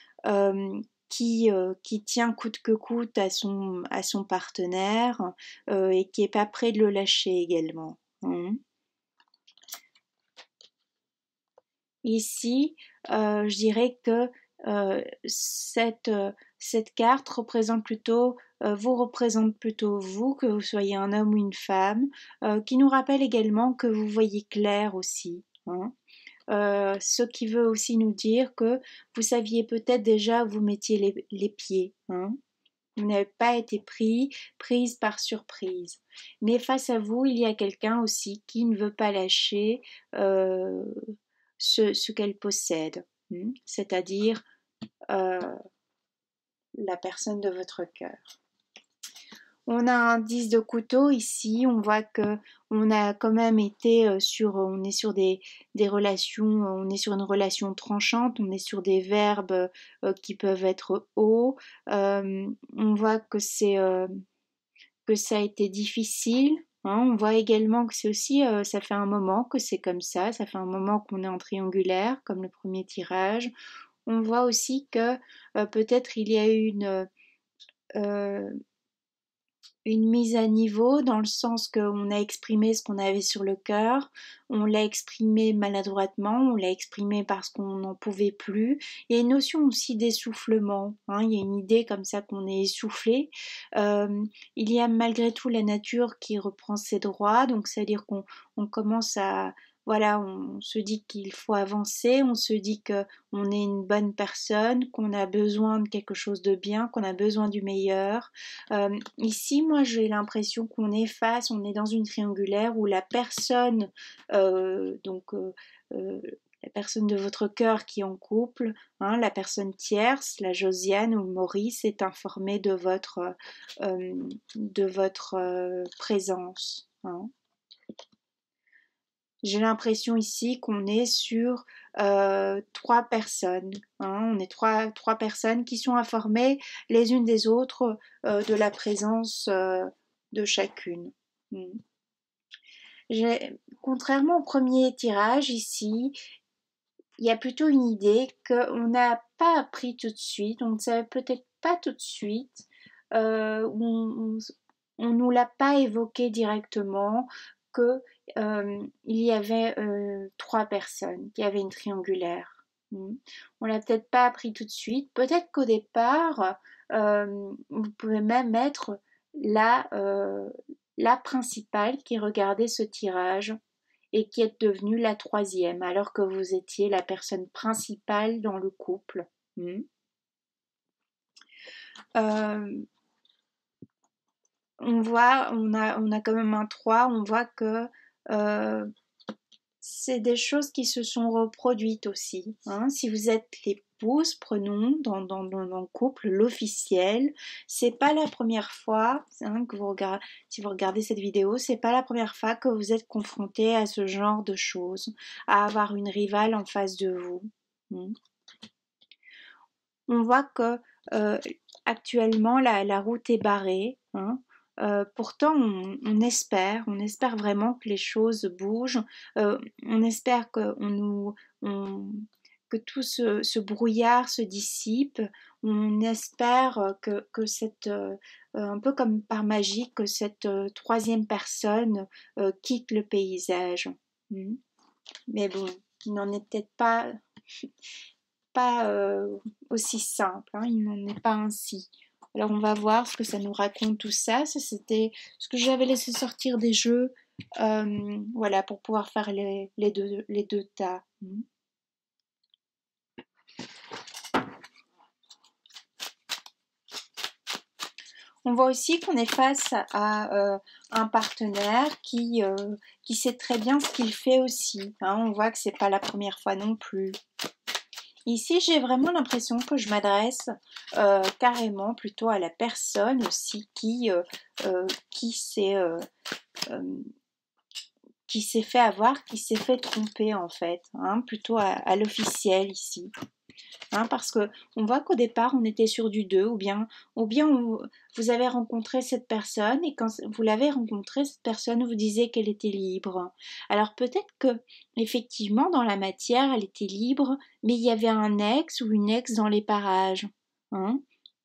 qui tient coûte que coûte à son partenaire et qui est pas prêt de le lâcher également, hein. Ici, je dirais que cette carte représente plutôt, vous représente plutôt vous, que vous soyez un homme ou une femme, qui nous rappelle également que vous voyez clair aussi, hein. Ce qui veut aussi nous dire que vous saviez peut-être déjà où vous mettiez les pieds, hein. Vous n'avez pas été prise par surprise. Mais face à vous, il y a quelqu'un aussi qui ne veut pas lâcher euh, ce qu'elle possède, c'est-à-dire euh, la personne de votre cœur. On a un 10 de couteau ici, on voit que on a quand même été on est sur des relations, on est sur une relation tranchante, on est sur des verbes qui peuvent être hauts. On voit que ça a été difficile, hein. On voit également que c'est aussi, ça fait un moment que c'est comme ça fait un moment qu'on est en triangulaire, comme le premier tirage. On voit aussi que peut-être il y a eu euh, une mise à niveau dans le sens qu'on a exprimé ce qu'on avait sur le cœur, on l'a exprimé maladroitement, on l'a exprimé parce qu'on n'en pouvait plus. Il y a une notion aussi d'essoufflement, hein, il y a une idée comme ça qu'on est essoufflé. Il y a malgré tout la nature qui reprend ses droits, donc c'est-à-dire qu'on commence à... Voilà, on se dit qu'il faut avancer, on se dit que on est une bonne personne, qu'on a besoin de quelque chose de bien, qu'on a besoin du meilleur. Ici, moi, j'ai l'impression qu'on est on est dans une triangulaire où la personne, donc la personne de votre cœur qui est en couple, hein, la personne tierce, la Josiane ou Maurice est informée de votre présence. Hein. J'ai l'impression ici qu'on est sur 3 personnes. Hein, on est trois personnes qui sont informées les unes des autres de la présence de chacune. Contrairement au premier tirage ici, il y a plutôt une idée qu'on n'a pas appris tout de suite, on ne savait peut-être pas tout de suite, on nous l'a pas évoqué directement que il y avait 3 personnes, qu'il y avait une triangulaire. On l'a peut-être pas appris tout de suite. Peut-être qu'au départ, vous pouvez même être la principale qui regardait ce tirage et qui est devenue la 3e, alors que vous étiez la personne principale dans le couple. On a quand même un 3, on voit que c'est des choses qui se sont reproduites aussi. Hein. Si vous êtes l'épouse, prenons dans le couple l'officiel, c'est pas la première fois hein, que si vous regardez cette vidéo, c'est pas la première fois que vous êtes confronté à ce genre de choses, à avoir une rivale en face de vous. On voit que actuellement la route est barrée. Hein. Pourtant, on espère vraiment que les choses bougent. On espère que tout ce brouillard se dissipe. On espère que cette, un peu comme par magie, que cette 3e personne quitte le paysage. Mais bon, il n'en est peut-être pas aussi simple, hein, il n'en est pas ainsi. Alors on va voir ce que ça nous raconte tout ça. Ça c'était ce que j'avais laissé sortir des jeux, voilà, pour pouvoir faire les deux tas. On voit aussi qu'on est face à un partenaire qui sait très bien ce qu'il fait aussi. Hein. On voit que c'est pas la première fois non plus. Ici, j'ai vraiment l'impression que je m'adresse carrément plutôt à la personne aussi qui s'est fait avoir, qui s'est fait tromper en fait, hein, plutôt à l'officiel ici. Hein, parce que on voit qu'au départ on était sur du 2 ou bien vous avez rencontré cette personne et quand vous l'avez rencontrée, cette personne vous disait qu'elle était libre. Alors peut-être que effectivement dans la matière elle était libre, mais il y avait un ex ou une ex dans les parages. Hein.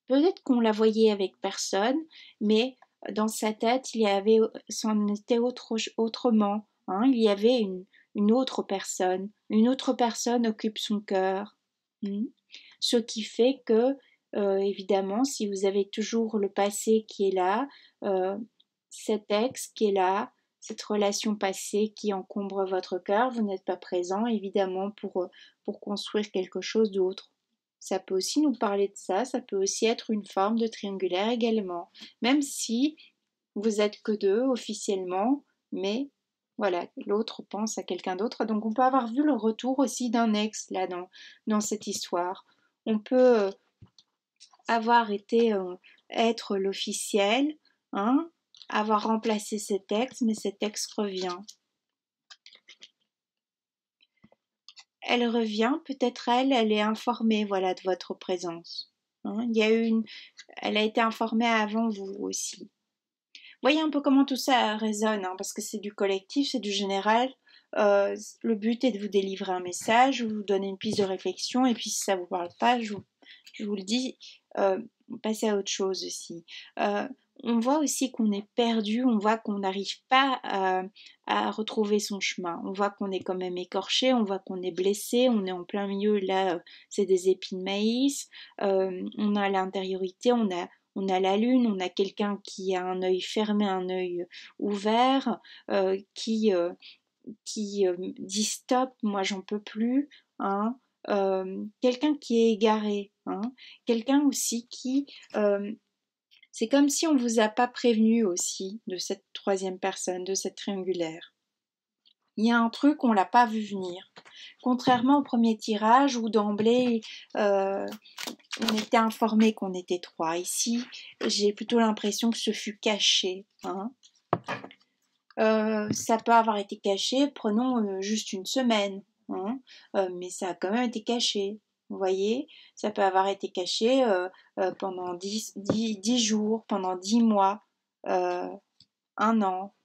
Peut-être qu'on la voyait avec personne, mais dans sa tête il y avait, c'en était autrement. Hein. Il y avait une autre personne occupe son cœur. Ce qui fait que, évidemment, si vous avez toujours le passé qui est là, cet ex qui est là, cette relation passée qui encombre votre cœur, vous n'êtes pas présent, évidemment, pour construire quelque chose d'autre. Ça peut aussi nous parler de ça, ça peut aussi être une forme de triangulaire également, même si vous êtes que 2 officiellement, mais voilà, l'autre pense à quelqu'un d'autre. Donc on peut avoir vu le retour aussi d'un ex là dans cette histoire. On peut avoir été être l'officiel, hein, avoir remplacé cet ex, mais cet ex revient. Elle revient, peut-être elle est informée, voilà, de votre présence. Hein. Elle a été informée avant vous aussi. Voyez un peu comment tout ça résonne, hein, parce que c'est du collectif, c'est du général. Le but est de vous délivrer un message, vous donner une piste de réflexion, et puis si ça vous parle pas, je vous le dis, passez à autre chose aussi. On voit aussi qu'on est perdu, on voit qu'on n'arrive pas à retrouver son chemin. On voit qu'on est quand même écorché, on voit qu'on est blessé, on est en plein milieu, là, c'est des épis de maïs, on a l'intériorité, on a la lune, on a quelqu'un qui a un œil fermé, un œil ouvert, qui dit stop, moi j'en peux plus, hein. Quelqu'un qui est égaré, hein. Quelqu'un aussi qui c'est comme si on vous a pas prévenu aussi de cette 3e personne, de cette triangulaire. Il y a un truc on l'a pas vu venir. Contrairement au premier tirage où d'emblée on était informé qu'on était 3. Ici, j'ai plutôt l'impression que ce fut caché. Hein. Ça peut avoir été caché, prenons juste une semaine, hein, mais ça a quand même été caché. Vous voyez, ça peut avoir été caché pendant 10 jours, pendant 10 mois, 1 an,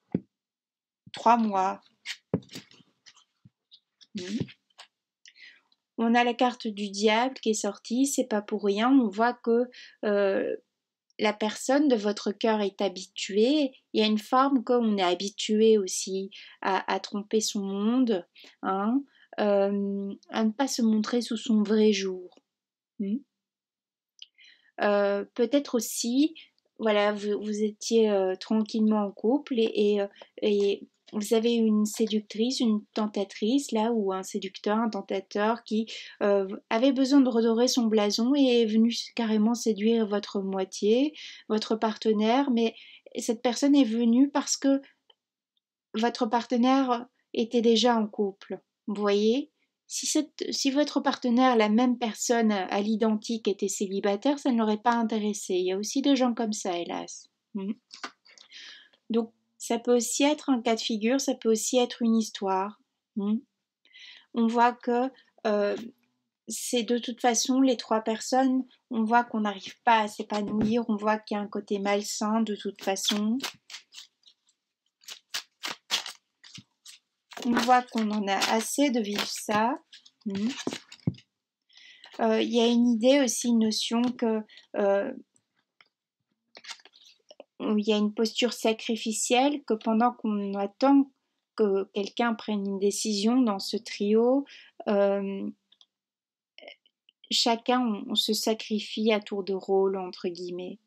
3 mois. On a la carte du diable qui est sortie, c'est pas pour rien, on voit que la personne de votre cœur est habituée, il y a une forme qu'on est habitué aussi à tromper son monde, hein, à ne pas se montrer sous son vrai jour. Peut-être aussi, voilà, vous étiez tranquillement en couple et vous avez une séductrice, une tentatrice, là, ou un séducteur, un tentateur qui avait besoin de redorer son blason et est venu carrément séduire votre moitié, votre partenaire, mais cette personne est venue parce que votre partenaire était déjà en couple. Vous voyez? Si votre partenaire, la même personne à l'identique, était célibataire, ça ne l'aurait pas intéressé. Il y a aussi des gens comme ça, hélas. Donc, ça peut aussi être un cas de figure, ça peut aussi être une histoire. On voit que c'est de toute façon, les 3 personnes, on voit qu'on n'arrive pas à s'épanouir, on voit qu'il y a un côté malsain de toute façon. On voit qu'on en a assez de vivre ça. Il y a une idée aussi, une notion que il y a une posture sacrificielle, que pendant qu'on attend que quelqu'un prenne une décision dans ce trio, chacun on se sacrifie à tour de rôle entre guillemets.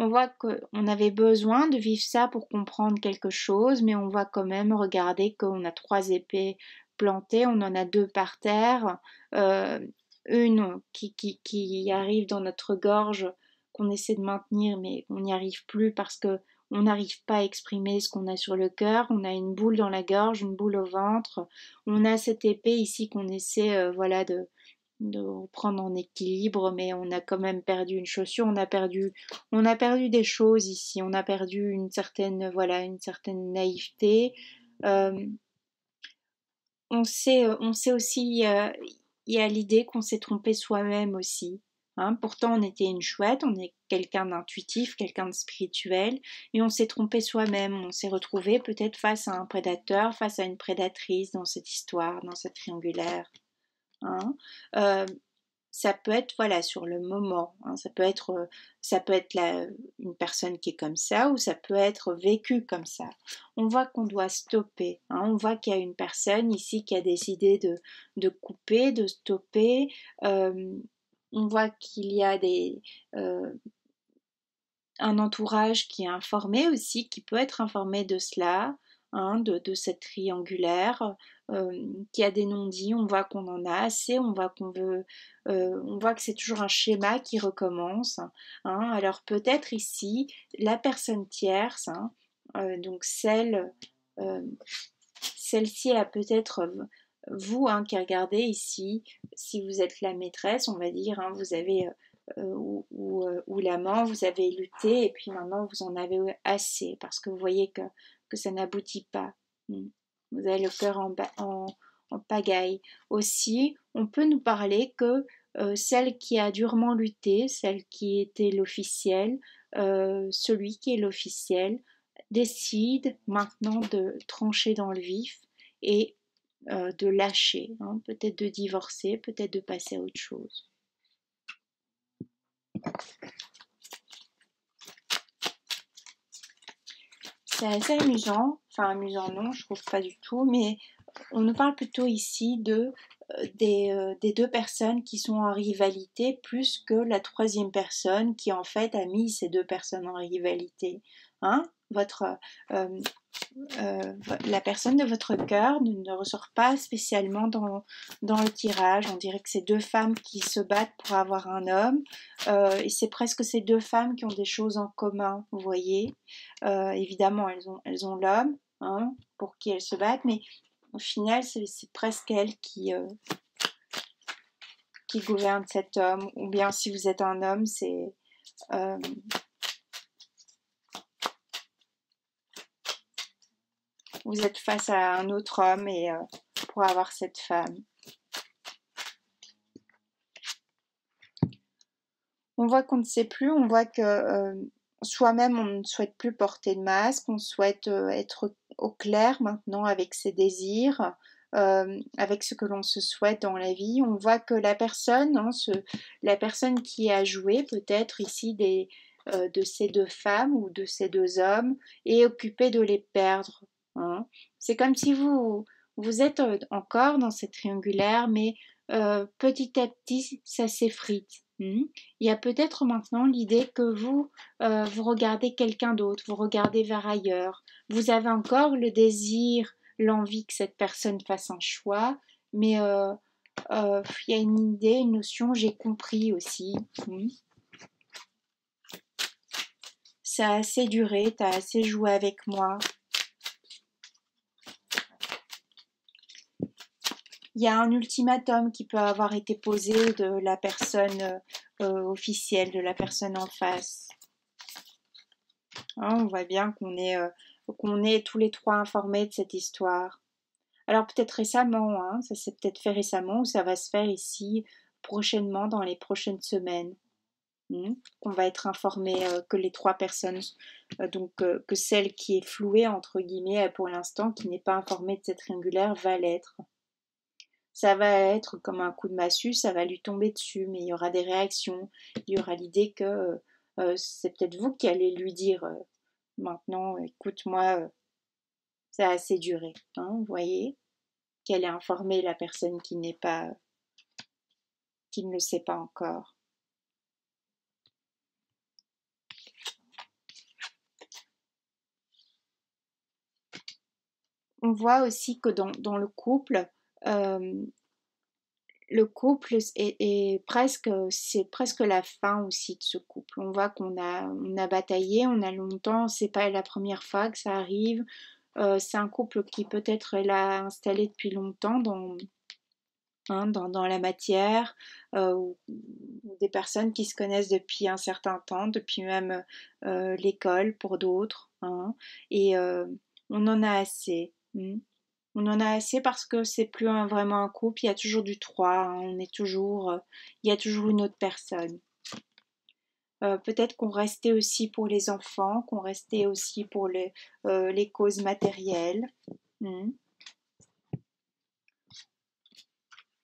On voit qu'on avait besoin de vivre ça pour comprendre quelque chose, mais on va quand même regarder qu'on a 3 épées plantées, on en a 2 par terre, une qui arrive dans notre gorge, qu'on essaie de maintenir, mais on n'y arrive plus parce que on n'arrive pas à exprimer ce qu'on a sur le cœur, on a une boule dans la gorge, une boule au ventre, on a cette épée ici qu'on essaie voilà de reprendre en équilibre, mais on a quand même perdu une chaussure, on a perdu des choses ici, on a perdu une certaine une certaine naïveté. On sait aussi, il y a l'idée qu'on s'est trompé soi-même aussi. Hein. Pourtant, on était une chouette, on est quelqu'un d'intuitif, quelqu'un de spirituel, et on s'est trompé soi-même. On s'est retrouvé peut-être face à un prédateur, face à une prédatrice dans cette histoire, dans cette triangulaire. Hein. Ça peut être voilà sur le moment, hein, ça peut être une personne qui est comme ça ou ça peut être vécu comme ça. On voit qu'on doit stopper, hein, on voit qu'il y a une personne ici qui a décidé de couper, de stopper. On voit qu'il y a un entourage qui est informé aussi, qui peut être informé de cela, hein, de cette triangulaire, qui a des non-dits, on voit qu'on en a assez, on voit on voit que c'est toujours un schéma qui recommence. Hein. Alors peut-être ici, la personne tierce, hein, donc celle-ci a peut-être vous hein, qui regardez ici, si vous êtes la maîtresse, on va dire, hein, vous avez ou l'amant, vous avez lutté et puis maintenant vous en avez assez parce que vous voyez que ça n'aboutit pas. Vous avez le cœur en pagaille. Aussi, on peut nous parler que celle qui a durement lutté, celle qui était l'officiel, celui qui est l'officiel, décide maintenant de trancher dans le vif et de lâcher, hein, peut-être de divorcer, peut-être de passer à autre chose. C'est assez amusant, enfin amusant non, je trouve pas du tout, mais on nous parle plutôt ici des 2 personnes qui sont en rivalité plus que la 3e personne qui en fait a mis ces 2 personnes en rivalité. Hein? La personne de votre cœur ne ressort pas spécialement dans le tirage. On dirait que c'est 2 femmes qui se battent pour avoir un homme et c'est presque ces 2 femmes qui ont des choses en commun, vous voyez. Évidemment, elles ont l'homme hein, pour qui elles se battent, mais Au final, c'est presque elle qui gouverne cet homme, ou bien si vous êtes un homme, c'est vous êtes face à un autre homme et pour avoir cette femme. On voit qu'on ne sait plus, on voit que soi-même on ne souhaite plus porter de masque, on souhaite être au clair maintenant avec ses désirs, avec ce que l'on se souhaite dans la vie. On voit que la personne, hein, la personne qui a joué peut-être ici de ces deux femmes ou de ces deux hommes est occupée de les perdre. Hein. C'est comme si vous êtes encore dans cette triangulaire, mais petit à petit ça s'effrite. Il y a peut-être maintenant l'idée que vous regardez quelqu'un d'autre, vous regardez vers ailleurs. Vous avez encore le désir, l'envie que cette personne fasse un choix, mais il y a une idée, une notion, j'ai compris aussi. Ça a assez duré, t'as assez joué avec moi. Il y a un ultimatum qui peut avoir été posé de la personne officielle, de la personne en face. Hein, on voit bien qu'on est tous les trois informés de cette histoire. Alors peut-être récemment, hein, ça s'est peut-être fait récemment ou ça va se faire ici prochainement dans les prochaines semaines. Qu'on va être informé que les trois personnes, que celle qui est flouée entre guillemets pour l'instant, qui n'est pas informée de cette triangulaire, va l'être. Ça va être comme un coup de massue, ça va lui tomber dessus, mais il y aura des réactions, il y aura l'idée que c'est peut-être vous qui allez lui dire maintenant, écoute-moi, ça a assez duré, hein, vous voyez, qu'elle ait informé la personne qui n'est pas, qui ne le sait pas encore. On voit aussi que dans le couple est presque, c'est presque la fin aussi de ce couple. On voit on a bataillé, on a longtemps, c'est pas la première fois que ça arrive. C'est un couple qui peut-être est là installé depuis longtemps dans la matière, ou des personnes qui se connaissent depuis un certain temps, depuis même l'école pour d'autres. Hein, et on en a assez. On en a assez parce que c'est plus vraiment un couple, il y a toujours du 3, hein, il y a toujours une autre personne. Peut-être qu'on restait aussi pour les enfants, qu'on restait aussi pour les causes matérielles.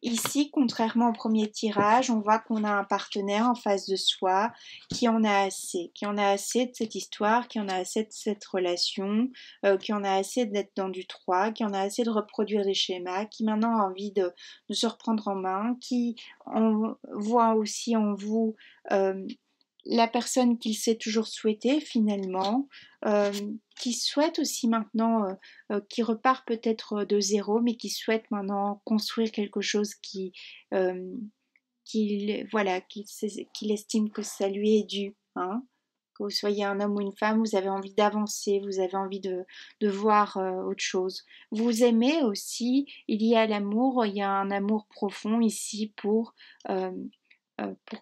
Ici, contrairement au premier tirage, on voit qu'on a un partenaire en face de soi qui en a assez de cette histoire, qui en a assez de cette relation, qui en a assez d'être dans du 3, qui en a assez de reproduire des schémas, qui maintenant a envie de se reprendre en main, qui voit aussi en vous la personne qu'il s'est toujours souhaité finalement, qui souhaite aussi maintenant, qui repart peut-être de zéro, mais qui souhaite maintenant construire quelque chose qu'il estime que ça lui est dû. Hein. Que vous soyez un homme ou une femme, vous avez envie d'avancer, vous avez envie de voir autre chose. Vous aimez aussi, il y a l'amour, il y a un amour profond ici pour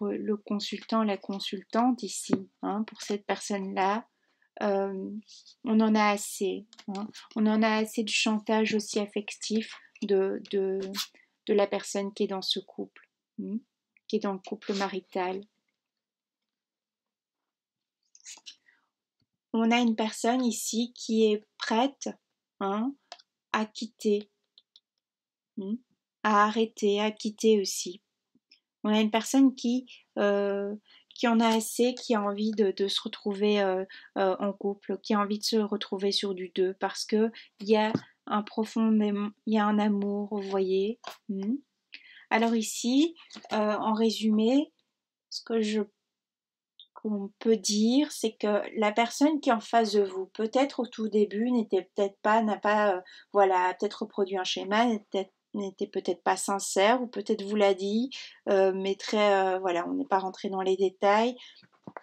le consultant, la consultante ici, hein, pour cette personne-là. On en a assez. Hein. On en a assez du chantage aussi affectif de la personne qui est dans ce couple, qui est dans le couple marital. On a une personne ici qui est prête, hein, à quitter, à arrêter, à quitter aussi. On a une personne qui en a assez, qui a envie de se retrouver en couple, qui a envie de se retrouver sur du 2 parce que il y a il y a un amour, vous voyez. Alors ici, en résumé, ce qu'on peut dire, c'est que la personne qui est en face de vous, peut-être au tout début, n'a pas, voilà, peut-être reproduit un schéma, n'était peut-être pas sincère, ou peut-être vous l'a dit, mais très, voilà, on n'est pas rentré dans les détails.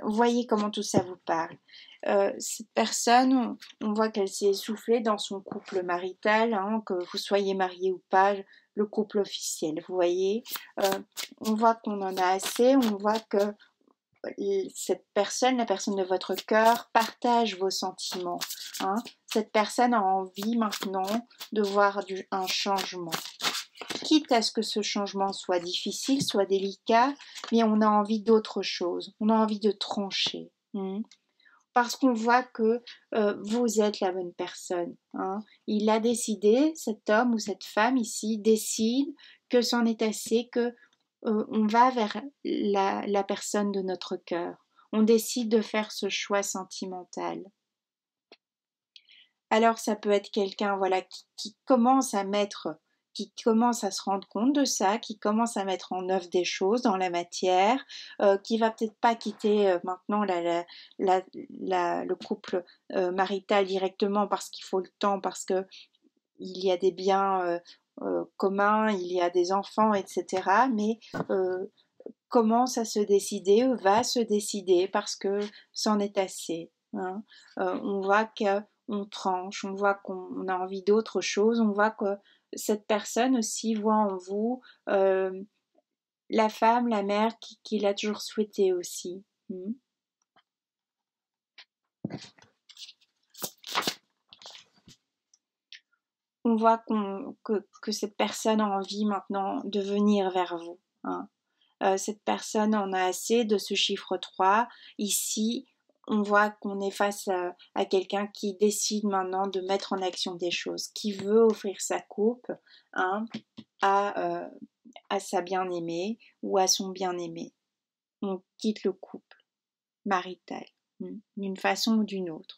Vous voyez comment tout ça vous parle. cette personne, on voit qu'elle s'est essoufflée dans son couple marital, hein, que vous soyez marié ou pas, le couple officiel, vous voyez. On voit qu'on en a assez, on voit que cette personne, la personne de votre cœur, partage vos sentiments. Hein. Cette personne a envie maintenant de voir un changement. Quitte à ce que ce changement soit difficile, soit délicat, mais on a envie d'autre chose. On a envie de trancher. Parce qu'on voit que vous êtes la bonne personne. Hein. Il a décidé, cet homme ou cette femme ici décide que c'en est assez, que on va vers la personne de notre cœur. On décide de faire ce choix sentimental. Alors ça peut être quelqu'un voilà, qui commence à se rendre compte de ça, qui commence à mettre en œuvre des choses dans la matière, qui va peut-être pas quitter maintenant le couple marital directement parce qu'il faut le temps, parce que il y a des biens communs, il y a des enfants, etc. Mais commence à se décider, va se décider parce que c'en est assez. Hein. On voit qu'on tranche, on voit qu'on a envie d'autre chose, on voit que cette personne aussi voit en vous la femme, la mère qu'il a toujours souhaité aussi. On voit que cette personne a envie maintenant de venir vers vous. Hein. Cette personne en a assez de ce chiffre 3. Ici, on voit qu'on est face à quelqu'un qui décide maintenant de mettre en action des choses, qui veut offrir sa coupe hein, à sa bien-aimée ou à son bien-aimé. On quitte le couple marital d'une façon ou d'une autre.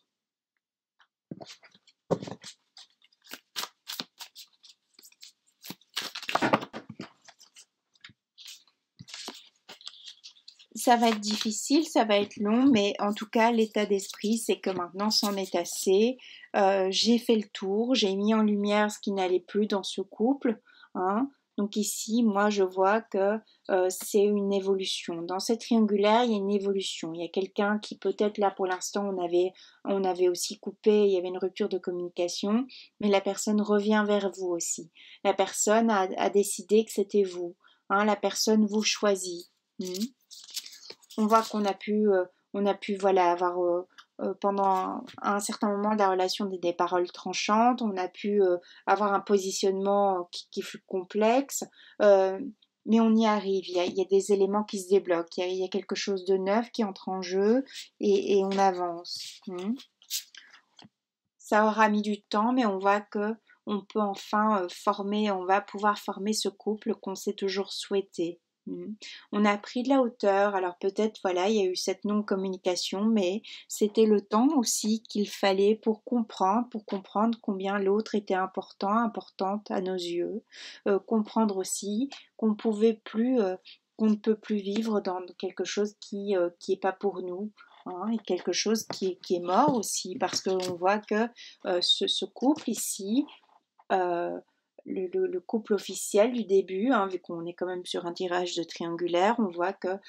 Ça va être difficile, ça va être long, mais en tout cas, l'état d'esprit, c'est que maintenant, c'en est assez. J'ai fait le tour, j'ai mis en lumière ce qui n'allait plus dans ce couple. Hein. Donc ici, moi, je vois que c'est une évolution. Dans cette triangulaire, il y a une évolution. Il y a quelqu'un qui peut-être là, pour l'instant, on avait aussi coupé, il y avait une rupture de communication, mais la personne revient vers vous aussi. La personne a décidé que c'était vous. Hein. La personne vous choisit. On voit qu'on a pu, voilà, avoir pendant un certain moment de la relation des paroles tranchantes, on a pu avoir un positionnement qui fut complexe, mais on y arrive, il y a des éléments qui se débloquent, il y a quelque chose de neuf qui entre en jeu et on avance. Ça aura mis du temps, mais on voit que on peut enfin on va pouvoir former ce couple qu'on s'est toujours souhaité. On a pris de la hauteur, alors peut-être voilà, il y a eu cette non-communication, mais c'était le temps aussi qu'il fallait pour comprendre combien l'autre était importante à nos yeux, comprendre aussi qu'on pouvait plus, qu'on ne peut plus vivre dans quelque chose qui est pas pour nous. Hein, et quelque chose qui est mort aussi, parce qu'on voit que ce couple ici, euh, le couple officiel du début, hein, vu qu'on est quand même sur un tirage de triangulaire, on voit que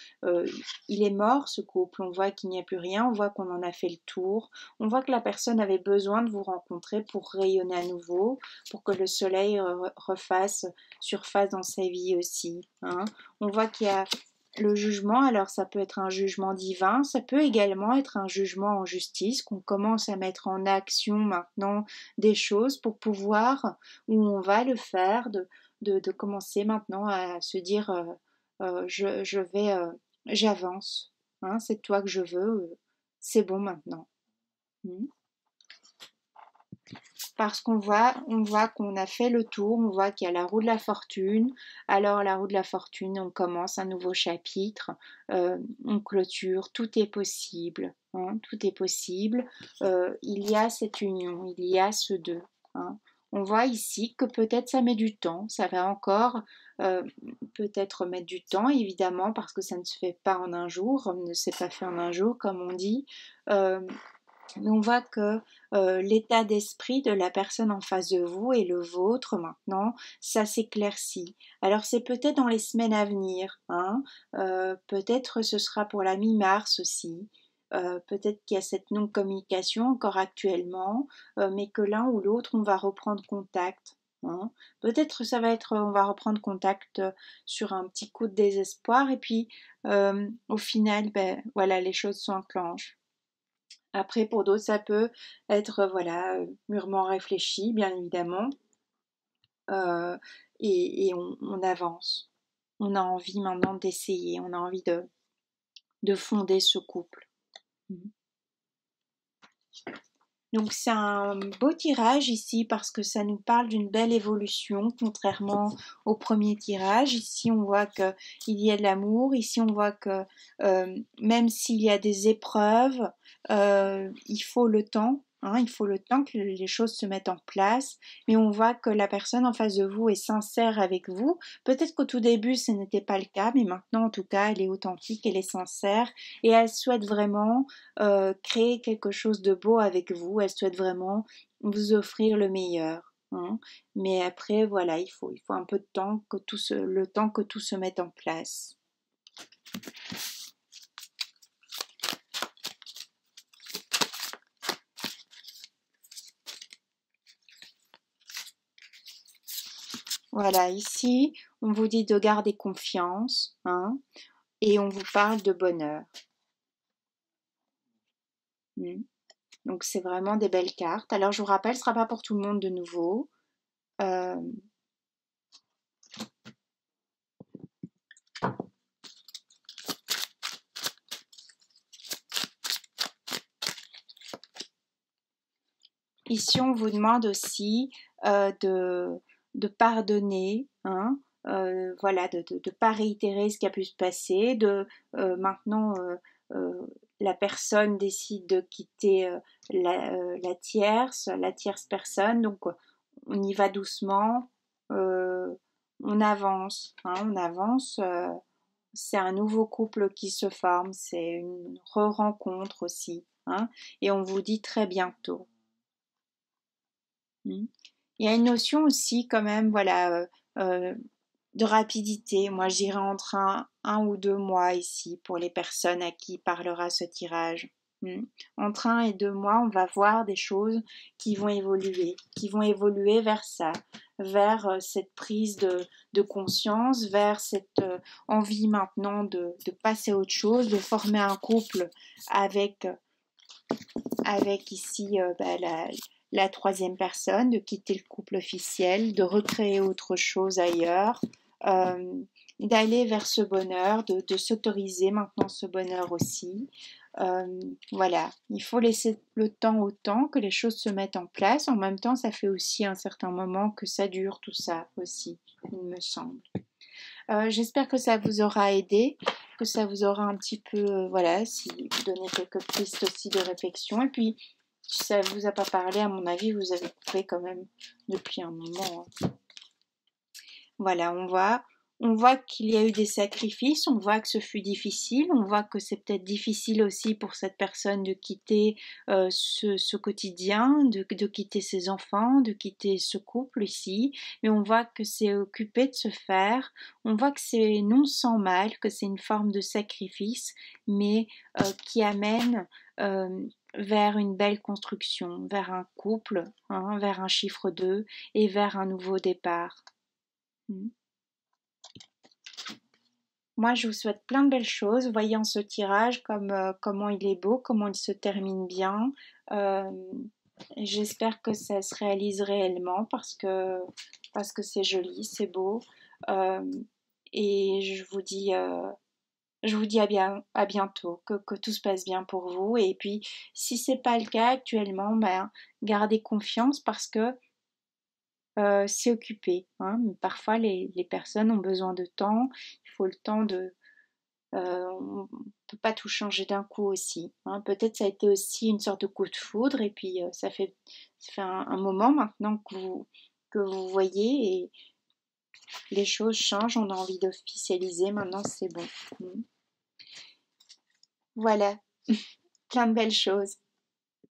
il est mort ce couple, on voit qu'il n'y a plus rien, on voit qu'on en a fait le tour, on voit que la personne avait besoin de vous rencontrer pour rayonner à nouveau, pour que le soleil refasse surface dans sa vie aussi. Hein. On voit qu'il y a le jugement, alors ça peut être un jugement divin, ça peut également être un jugement en justice, qu'on commence à mettre en action maintenant des choses pour pouvoir, où on va le faire, de commencer maintenant à se dire je vais, j'avance, hein, c'est toi que je veux, c'est bon maintenant. Parce on voit qu'on a fait le tour, on voit qu'il y a la roue de la fortune. Alors la roue de la fortune, on commence un nouveau chapitre, on clôture, tout est possible, hein, tout est possible. Il y a cette union, il y a ce deux. Hein. On voit ici que peut-être ça met du temps, ça va encore peut-être mettre du temps, évidemment, parce que ça ne se fait pas en un jour, ne s'est pas fait en un jour, comme on dit. On voit que l'état d'esprit de la personne en face de vous et le vôtre maintenant, ça s'éclaircit. Alors c'est peut-être dans les semaines à venir, hein, peut-être ce sera pour la mi-mars aussi. peut-être qu'il y a cette non-communication encore actuellement, mais que l'un ou l'autre, on va reprendre contact. Hein. Peut-être ça va être, on va reprendre contact sur un petit coup de désespoir et puis au final, ben, voilà, les choses s'enclenchent. Après, pour d'autres, ça peut être voilà, mûrement réfléchi, bien évidemment, et on avance. On a envie maintenant d'essayer, on a envie de fonder ce couple. Donc c'est un beau tirage ici parce que ça nous parle d'une belle évolution contrairement au premier tirage. Ici on voit qu'il y a de l'amour, ici on voit que même s'il y a des épreuves, il faut le temps. Hein, il faut le temps que les choses se mettent en place, mais on voit que la personne en face de vous est sincère avec vous. Peut-être qu'au tout début ce n'était pas le cas, mais maintenant en tout cas elle est authentique, elle est sincère et elle souhaite vraiment créer quelque chose de beau avec vous. Elle souhaite vraiment vous offrir le meilleur. Hein. Mais après, voilà, il faut un peu de temps que le temps que tout se mette en place. Voilà, ici, on vous dit de garder confiance, hein, et on vous parle de bonheur. Donc c'est vraiment des belles cartes. Alors je vous rappelle, ce ne sera pas pour tout le monde de nouveau. Ici, on vous demande aussi de pardonner, hein, voilà, de ne pas réitérer ce qui a pu se passer, maintenant la personne décide de quitter la tierce personne, donc on y va doucement, on avance, hein, on avance. C'est un nouveau couple qui se forme, c'est une re-rencontre aussi, hein, et on vous dit très bientôt. Il y a une notion aussi quand même, voilà, de rapidité. Moi, je dirais entre un ou 2 mois ici pour les personnes à qui parlera ce tirage. Entre 1 et 2 mois, on va voir des choses qui vont évoluer vers ça, vers cette prise de conscience, vers cette envie maintenant de passer à autre chose, de former un couple avec ici la troisième personne, de quitter le couple officiel, de recréer autre chose ailleurs, d'aller vers ce bonheur, de s'autoriser maintenant ce bonheur aussi. Voilà, il faut laisser le temps au temps que les choses se mettent en place. En même temps, ça fait aussi un certain moment que ça dure tout ça aussi, il me semble. J'espère que ça vous aura aidé, que ça vous aura un petit peu, voilà, si vous donnez quelques pistes aussi de réflexion. Et puis, si ça ne vous a pas parlé, à mon avis, vous avez coupé quand même depuis un moment. Hein. Voilà, on voit qu'il y a eu des sacrifices, on voit que ce fut difficile, on voit que c'est peut-être difficile aussi pour cette personne de quitter ce quotidien, de quitter ses enfants, de quitter ce couple ici, mais on voit que c'est occupé de se faire, on voit que c'est non sans mal, que c'est une forme de sacrifice, mais qui amène vers une belle construction, vers un couple, hein, vers un chiffre 2 et vers un nouveau départ. Moi, je vous souhaite plein de belles choses, voyant ce tirage, comment il est beau, comment il se termine bien. J'espère que ça se réalise réellement parce que c'est joli, c'est beau. Et je vous dis à bientôt, que tout se passe bien pour vous. Et puis, si c'est pas le cas actuellement, ben, gardez confiance parce que c'est occupé. Hein. Parfois, les personnes ont besoin de temps. Il faut le temps de... on ne peut pas tout changer d'un coup aussi. Hein. Peut-être ça a été aussi une sorte de coup de foudre et puis ça fait un moment maintenant que vous voyez et les choses changent. On a envie d'officialiser. Maintenant, c'est bon. Voilà. Plein de belles choses.